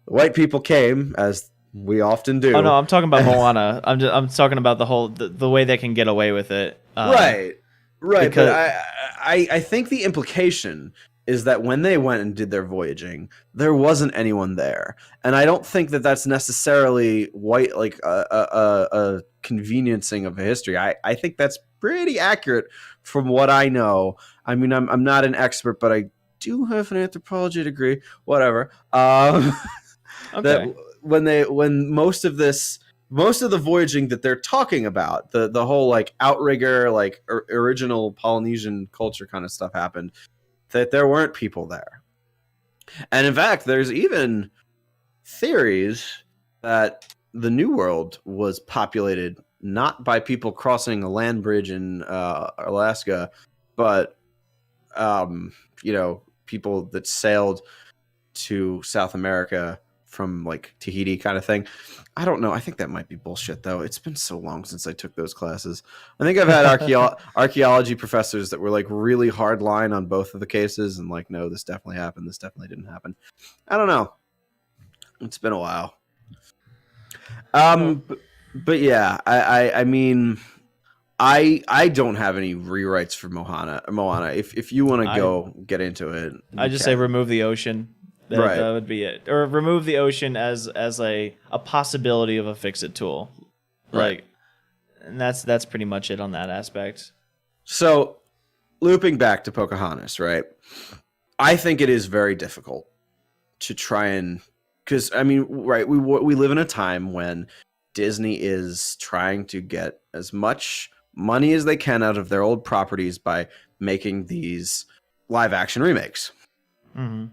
the white people came, as we often do. Oh no, I'm talking about Moana. I'm talking about the way they can get away with it. Right. Because but I think the implication is that when they went and did their voyaging, there wasn't anyone there, and I don't think that that's necessarily white, like a conveniencing of history. I think that's pretty accurate from what I know. I mean, I'm not an expert, but I do have an anthropology degree. Whatever. Okay. That when most of the voyaging that they're talking about, the whole like outrigger, like original Polynesian culture kind of stuff happened, that there weren't people there. And in fact, there's even theories that the New World was populated not by people crossing a land bridge in Alaska, but people that sailed to South America from like Tahiti kind of thing. I don't know. I think that might be bullshit though. It's been so long since I took those classes. I think I've had archaeology professors that were like really hard line on both of the cases and like, no, this definitely happened. This definitely didn't happen. I don't know. It's been a while. But yeah, I mean, I don't have any rewrites for Moana. If you want to go get into it, I just say remove the ocean. That would be it. Or remove the ocean as a possibility of a fix-it tool. Right. And that's pretty much it on that aspect. So, looping back to Pocahontas, right? I think it is very difficult to try and... Because, I mean, right, we live in a time when Disney is trying to get as much money as they can out of their old properties by making these live-action remakes. Mm-hmm.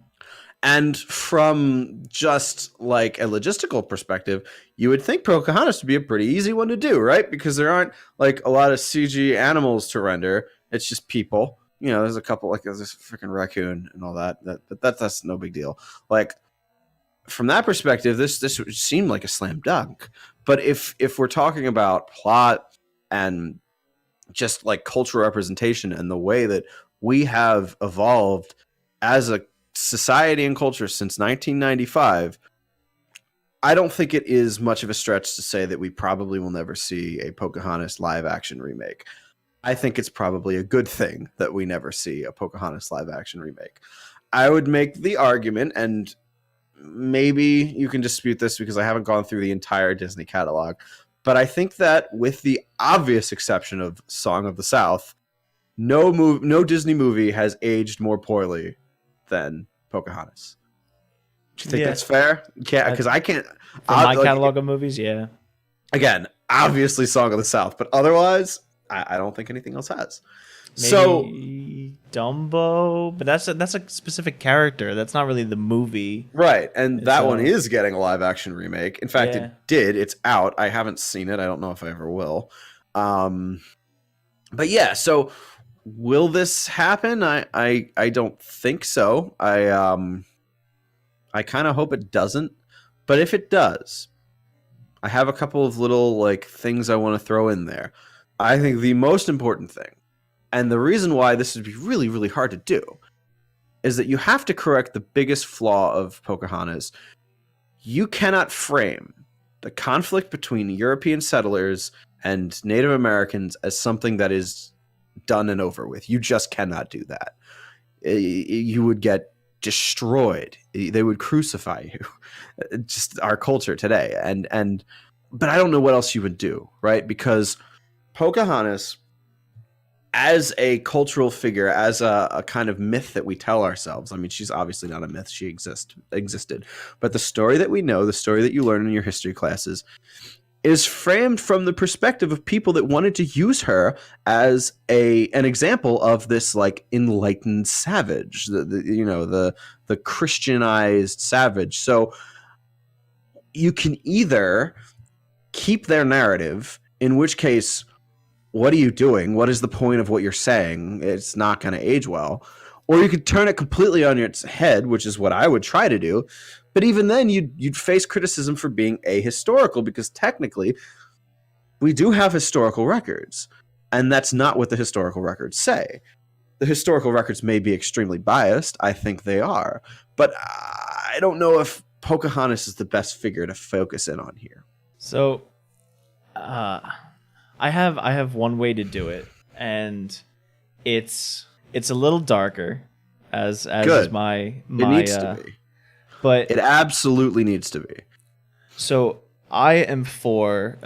And from just like a logistical perspective, you would think Pocahontas would be a pretty easy one to do, right? Because there aren't like a lot of CG animals to render. It's just people. There's a couple, like there's this freaking raccoon and all that. That's no big deal. Like from that perspective, this would seem like a slam dunk. But if we're talking about plot and just like cultural representation and the way that we have evolved as a society and culture since 1995, I don't think it is much of a stretch to say that we probably will never see a Pocahontas live action remake. I think it's probably a good thing that we never see a Pocahontas live action remake. I would make the argument, and maybe you can dispute this because I haven't gone through the entire Disney catalog, but I think that with the obvious exception of Song of the South, no Disney movie has aged more poorly than Pocahontas. Do you think that's fair? Yeah, because I can't. My catalog of movies, yeah. Again, obviously Song of the South, but otherwise, I don't think anything else has. Maybe Dumbo, but that's a specific character. That's not really the movie. Right, and that one itself. is getting a live action remake. In fact, Yeah. it did. It's out. I haven't seen it. I don't know if I ever will. But yeah, so will this happen? I don't think so. I kind of hope it doesn't. But if it does, I have a couple of little like things I want to throw in there. I think the most important thing, and the reason why this would be really, really hard to do, is that you have to correct the biggest flaw of Pocahontas. You cannot frame the conflict between European settlers and Native Americans as something that is done and over with. You just cannot do that. You would get destroyed. They would crucify you. Just our culture today. But I don't know what else you would do, right? Because Pocahontas, as a cultural figure, as a kind of myth that we tell ourselves. I mean, she's obviously not a myth. She existed. But the story that we know, the story that you learn in your history classes, is framed from the perspective of people that wanted to use her as an example of this like enlightened savage, the Christianized savage. So you can either keep their narrative, in which case, what are you doing? What is the point of what you're saying? It's not going to age well. Or you could turn it completely on its head, which is what I would try to do. But even then, you'd face criticism for being ahistorical, because technically, we do have historical records. And that's not what the historical records say. The historical records may be extremely biased. I think they are. But I don't know if Pocahontas is the best figure to focus in on here. So, I have one way to do it, and it's a little darker, as Good. is my It needs to be. But it absolutely needs to be. So I am for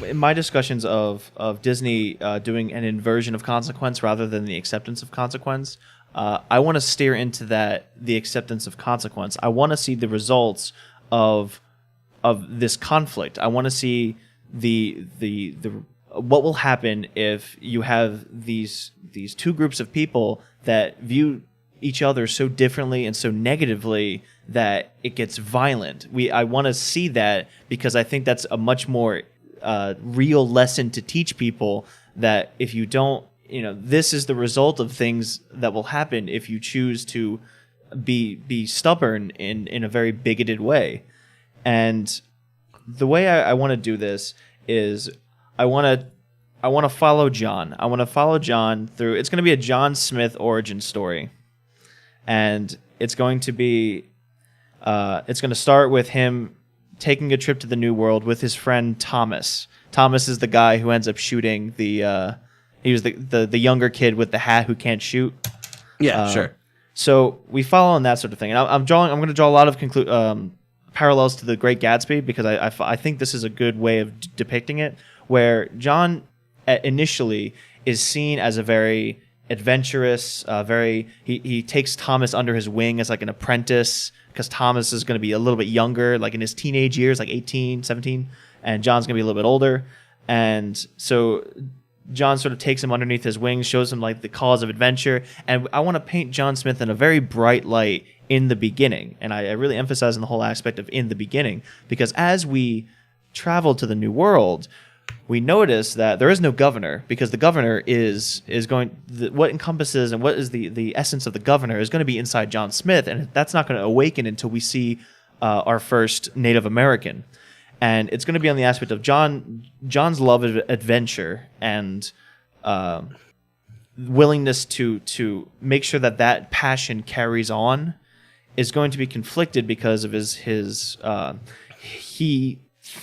in my discussions of Disney doing an inversion of consequence rather than the acceptance of consequence. I want to steer into the acceptance of consequence. I want to see the results of this conflict. I want to see the what will happen if you have these two groups of people that view each other so differently and so negatively that it gets violent. I want to see that, because I think that's a much more real lesson to teach people, that if you don't, this is the result of things that will happen if you choose to be stubborn in a very bigoted way. And the way I want to do this is I want to follow John. I want to follow John through. It's going to be a John Smith origin story, and it's going to be. It's going to start with him taking a trip to the New World with his friend Thomas. Thomas is the guy who ends up shooting the. He was the younger kid with the hat who can't shoot. Yeah, sure. So we follow on that sort of thing, and I'm going to draw a lot of parallels to The Great Gatsby, because I think this is a good way of depicting it, where John initially is seen as a very adventurous, he takes Thomas under his wing as like an apprentice, because Thomas is going to be a little bit younger, like in his teenage years, like 18, 17, and John's going to be a little bit older. And so John sort of takes him underneath his wings, shows him like the cause of adventure. And I want to paint John Smith in a very bright light in the beginning. And I really emphasize on the whole aspect of in the beginning, because as we travel to the New World, we notice that there is no governor, because the governor is going, what encompasses and what is the essence of the governor is going to be inside John Smith, and that's not going to awaken until we see our first Native American. And it's going to be on the aspect of John's love of adventure and willingness to make sure that passion carries on is going to be conflicted because of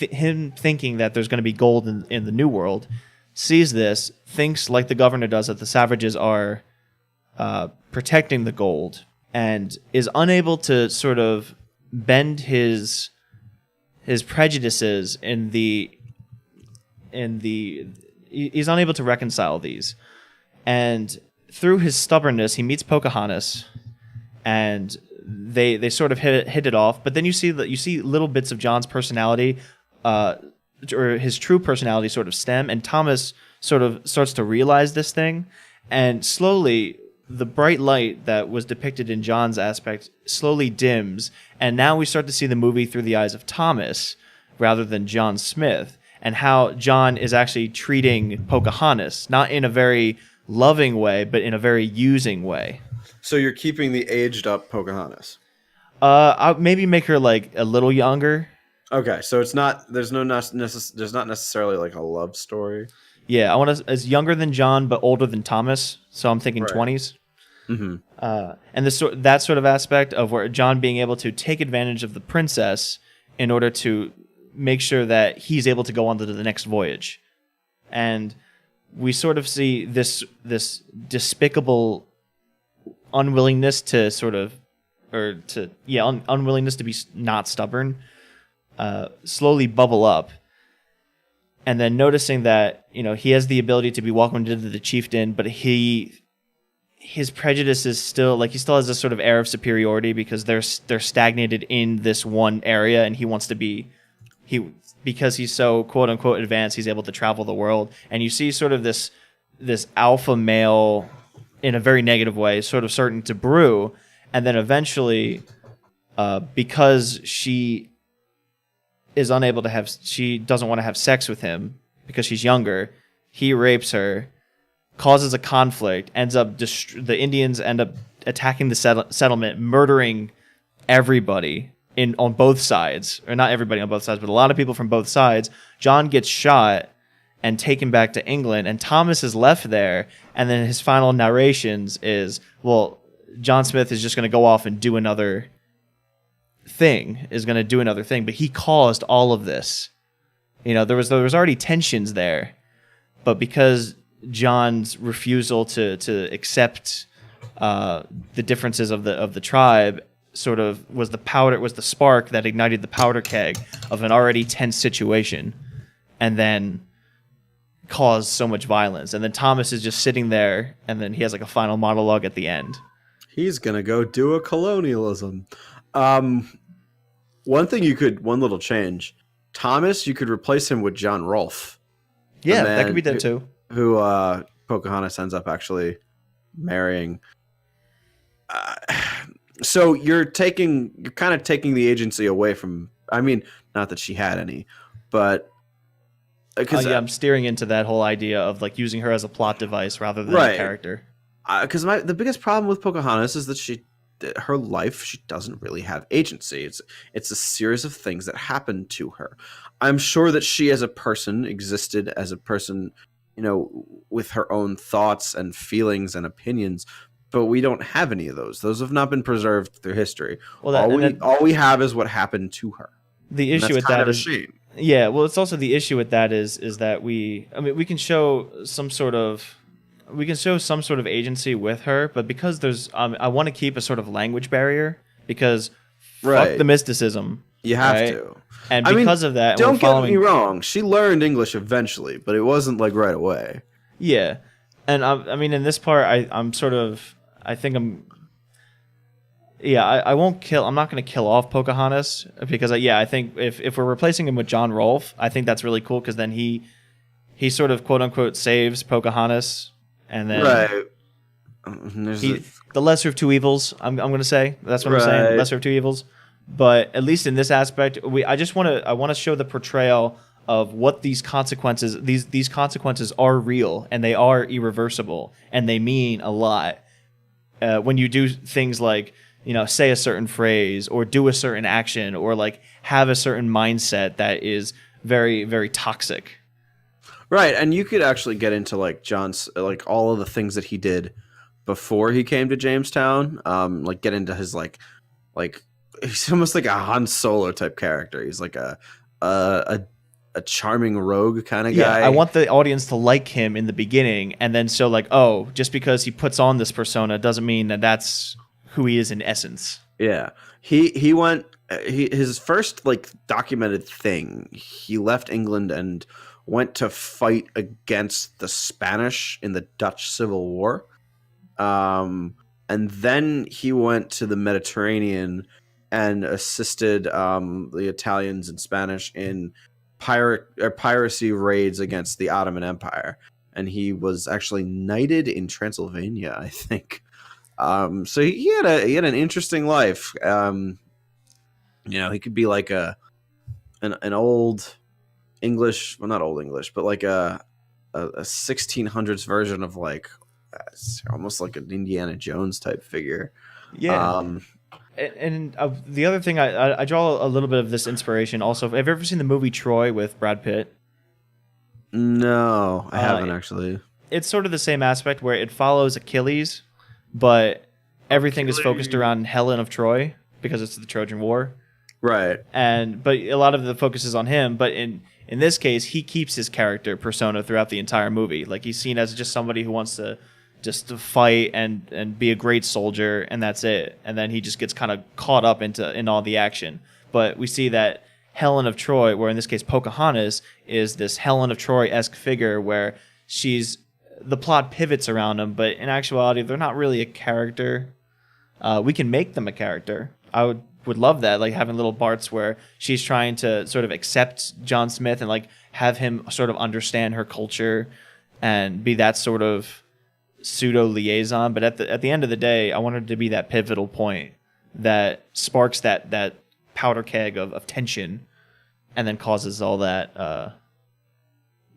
him thinking that there's going to be gold in the New World, sees this, thinks like the governor does that the savages are protecting the gold, and is unable to sort of bend his prejudices he's unable to reconcile these. And through his stubbornness, he meets Pocahontas, and they sort of hit it off. But then you see little bits of John's personality, or his true personality, sort of stem. And Thomas sort of starts to realize this thing, and slowly the bright light that was depicted in John's aspect slowly dims, and now we start to see the movie through the eyes of Thomas rather than John Smith, and how John is actually treating Pocahontas, not in a very loving way, but in a very using way. So you're keeping the aged up Pocahontas. I'll maybe make her like a little younger. Okay, so it's not there's not necessarily like a love story. Yeah, I want to as younger than John, but older than Thomas. So I'm thinking Right. 20s. Mm-hmm. And that sort of aspect of where John being able to take advantage of the princess in order to make sure that he's able to go on to the next voyage. And we sort of see this despicable unwillingness to sort of, unwillingness to be not stubborn, slowly bubble up. And then noticing that, he has the ability to be welcomed into the chieftain, but his prejudice is still like he still has this sort of air of superiority because they're stagnated in this one area, and he wants to be because he's so quote unquote advanced, he's able to travel the world. And you see sort of this alpha male in a very negative way sort of starting to brew, and then eventually because she doesn't want to have sex with him because she's younger, he rapes her, causes a conflict, the Indians end up attacking the settlement, murdering everybody on both sides, or not everybody on both sides, but a lot of people from both sides. John gets shot and taken back to England, and Thomas is left there, and then his final narrations is, well, John Smith is just going to go off and do another thing, but he caused all of this. There was already tensions there, but because John's refusal to accept the differences of the tribe sort of was the spark that ignited the powder keg of an already tense situation, and then caused so much violence. And then Thomas is just sitting there, and then he has like a final monologue at the end. He's gonna go do a colonialism. One little change. Thomas, you could replace him with John Rolfe. Yeah, that could be done too. Who Pocahontas ends up actually marrying. So you're kind of taking the agency away from. I mean, not that she had any, but because I'm steering into that whole idea of like using her as a plot device rather than a character. Because the biggest problem with Pocahontas is that her life, she doesn't really have agency. It's a series of things that happen to her. I'm sure that she as a person existed as a person, with her own thoughts and feelings and opinions, but we don't have any of those. Those have not been preserved through history. Well, all we have is what happened to her. The issue with that is a shame. Yeah, well, it's also the issue with that is that we can show some sort of agency with her, but because there's I want to keep a sort of language barrier because fuck the mysticism. You have to. And because of that, don't get me wrong, she learned English eventually, but it wasn't like right away. Yeah. And in this part I'm not going to kill off Pocahontas because I think if we're replacing him with John Rolfe, I think that's really cool because then he sort of quote unquote saves Pocahontas, and then the lesser of two evils. I'm going to say that's what I'm saying, lesser of two evils. But at least in this aspect, I want to show the portrayal of what these consequences these consequences are real and they are irreversible and they mean a lot when you do things like say a certain phrase or do a certain action or like have a certain mindset that is very, very toxic. Right, and you could actually get into like John's like all of the things that he did before he came to Jamestown. Like get into his like he's almost like a Han Solo type character. He's like a charming rogue kind of guy. I want the audience to like him in the beginning, and then so like, oh, just because he puts on this persona doesn't mean that that's who he is in essence. Yeah, he went. His first like documented thing. He left England and went to fight against the Spanish in the Dutch Civil War. And then he went to the Mediterranean and assisted the Italians and Spanish in piracy raids against the Ottoman Empire. and he was actually knighted in Transylvania, I think. So he had an interesting life. He could be like an old English, well, not old English, but like a 1600s version of like almost like an Indiana Jones type figure. Yeah. And the other thing, I draw a little bit of this inspiration also. Have you ever seen the movie Troy with Brad Pitt? No, I haven't actually. It's sort of the same aspect where it follows Achilles, but everything is focused around Helen of Troy because it's the Trojan War. Right. But a lot of the focus is on him. But in this case, he keeps his character persona throughout the entire movie. Like he's seen as just somebody who wants to just to fight and be a great soldier, and that's it. And then he just gets kind of caught up in all the action. But we see that Helen of Troy, where in this case Pocahontas is this Helen of Troy-esque figure where the plot pivots around them, but in actuality they're not really a character. We can make them a character. I would love that, like having little parts where she's trying to sort of accept John Smith and like have him sort of understand her culture and be that sort of pseudo liaison. But at the end of the day, I wanted to be that pivotal point that sparks that powder keg of tension and then causes all that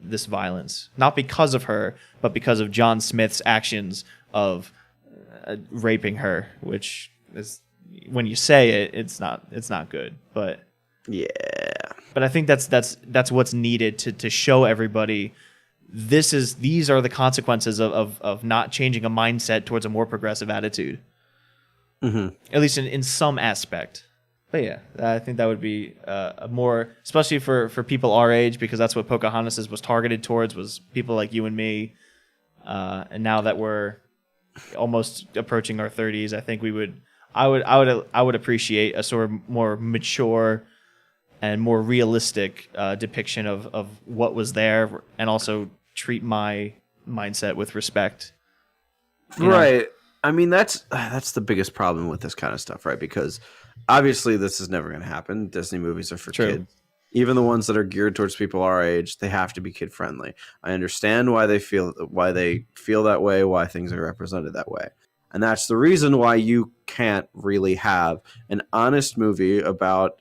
this violence, not because of her, but because of John Smith's actions of raping her, which is, when you say it, it's not good. But yeah, but I think that's what's needed to show everybody these are the consequences of not changing a mindset towards a more progressive attitude. Mm-hmm. At least in some aspect. But yeah, I think that would be a more, especially for people our age, because that's what Pocahontas was targeted towards, was people like you and me. And now that we're almost approaching our 30s, I think I would appreciate a sort of more mature and more realistic depiction of what was there, and also treat my mindset with respect. Right. I mean, that's the biggest problem with this kind of stuff, right? Because obviously this is never going to happen. Disney movies are for kids. Even the ones that are geared towards people our age, they have to be kid friendly. I understand why they feel that way, why things are represented that way. And that's the reason why you can't really have an honest movie about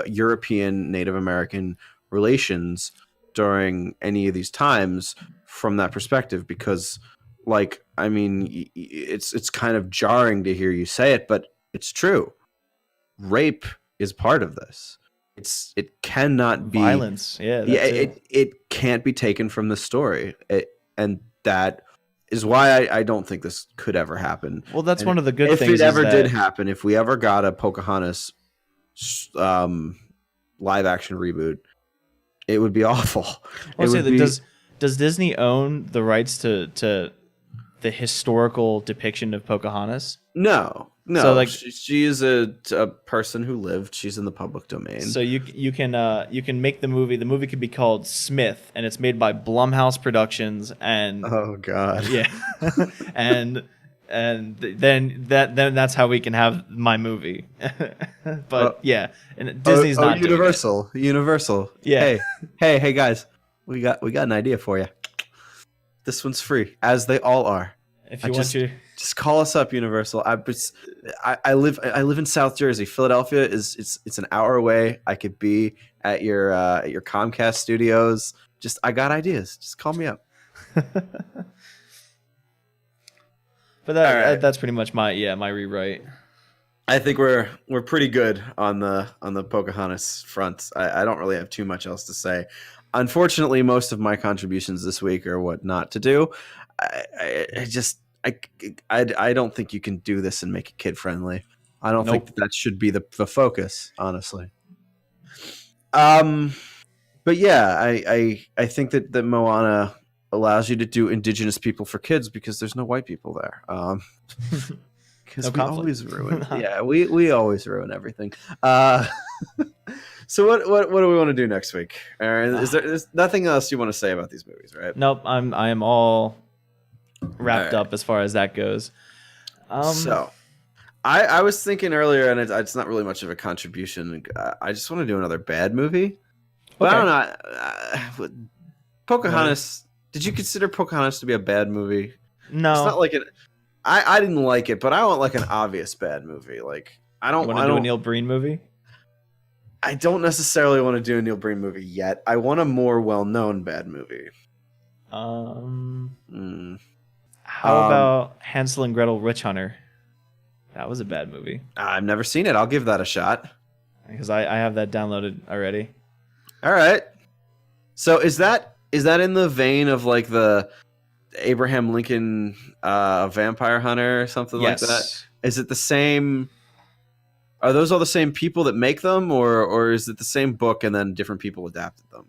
European Native American relations during any of these times from that perspective, because like, I mean, it's kind of jarring to hear you say it, but it's true. Rape is part of this. It cannot be violence. Yeah, it can't be taken from the story. And that is why I don't think this could ever happen. Well, that's one of the good things. If it ever did happen, if we ever got a Pocahontas live action reboot, it would be awful. Does Disney own the rights to the historical depiction of Pocahontas? No. So like, she is a person who lived. She's in the public domain. So you can make the movie. The movie could be called Smith, and it's made by Blumhouse Productions. And oh god, yeah, and then that's how we can have my movie. But yeah, and Disney's not Universal. Universal. Yeah. Hey guys, we got an idea for you. This one's free, as they all are. If you want to, just call us up, Universal. I live in South Jersey. Philadelphia it's an hour away. I could be at your Comcast studios. I got ideas. Just call me up. But that's pretty much my rewrite. I think we're pretty good on the Pocahontas front. I don't really have too much else to say. Unfortunately, most of my contributions this week are what not to do. I don't think you can do this and make it kid friendly. I don't think that should be the focus, honestly. But yeah, I think that Moana allows you to do indigenous people for kids because there's no white people there. Because we always ruin. Yeah, we always ruin everything. So what do we want to do next week? There's nothing else you want to say about these movies, right? Nope, I am all wrapped up as far as that goes. So I was thinking earlier, and it's not really much of a contribution. I just want to do another bad movie. But I don't know. Pocahontas. Did you consider Pocahontas to be a bad movie? It's not No. like an. I didn't like it, but I want like an obvious bad movie. Like I You don't. want I to do a don't. Neil Breen movie? I don't necessarily want to do a Neil Breen movie yet. I want a more well-known bad movie. Mm. How about Hansel and Gretel Witch Hunter? That was a bad movie. I've never seen it. I'll give that a shot. Because I have that downloaded already. All right. So is that in the vein of like the Abraham Lincoln Vampire Hunter or something like that? Is it the same? Are those all the same people that make them, or is it the same book and then different people adapted them?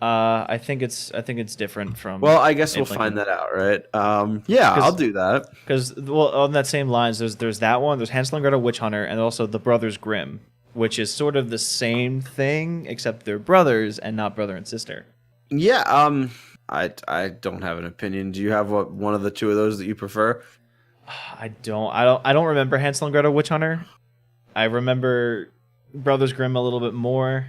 I think it's different from. Well, I guess Abe we'll Lincoln. find that out, right? Yeah, I'll do that. Because on that same lines, there's that one. There's Hansel and Gretel Witch Hunter, and also the Brothers Grimm, which is sort of the same thing except they're brothers and not brother and sister. Yeah. I don't have an opinion. Do you have one of the two of those that you prefer? I don't remember Hansel and Gretel Witch Hunter. I remember Brothers Grimm a little bit more.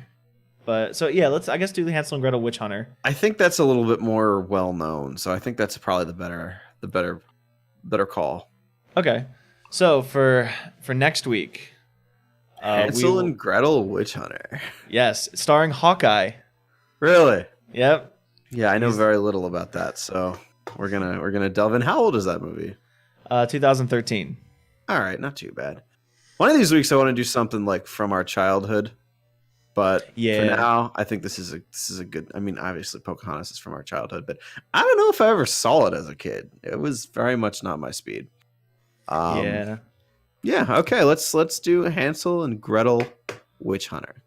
But so yeah, let's I guess do the Hansel and Gretel Witch Hunter. I think that's a little bit more well known, so I think that's probably the better call. Okay, so for next week, Hansel and Gretel Witch Hunter. Yes, starring Hawkeye. Really? Yep. Yeah, I know very little about that, so we're gonna delve in. How old is that movie? 2013. All right, not too bad. One of these weeks, I want to do something like from our childhood. But yeah, for now, I think this is a good. I mean, obviously, Pocahontas is from our childhood, but I don't know if I ever saw it as a kid. It was very much not my speed. Yeah. Okay. Let's do Hansel and Gretel Witch Hunter.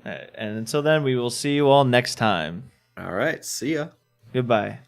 And until then, we will see you all next time. All right. See ya. Goodbye.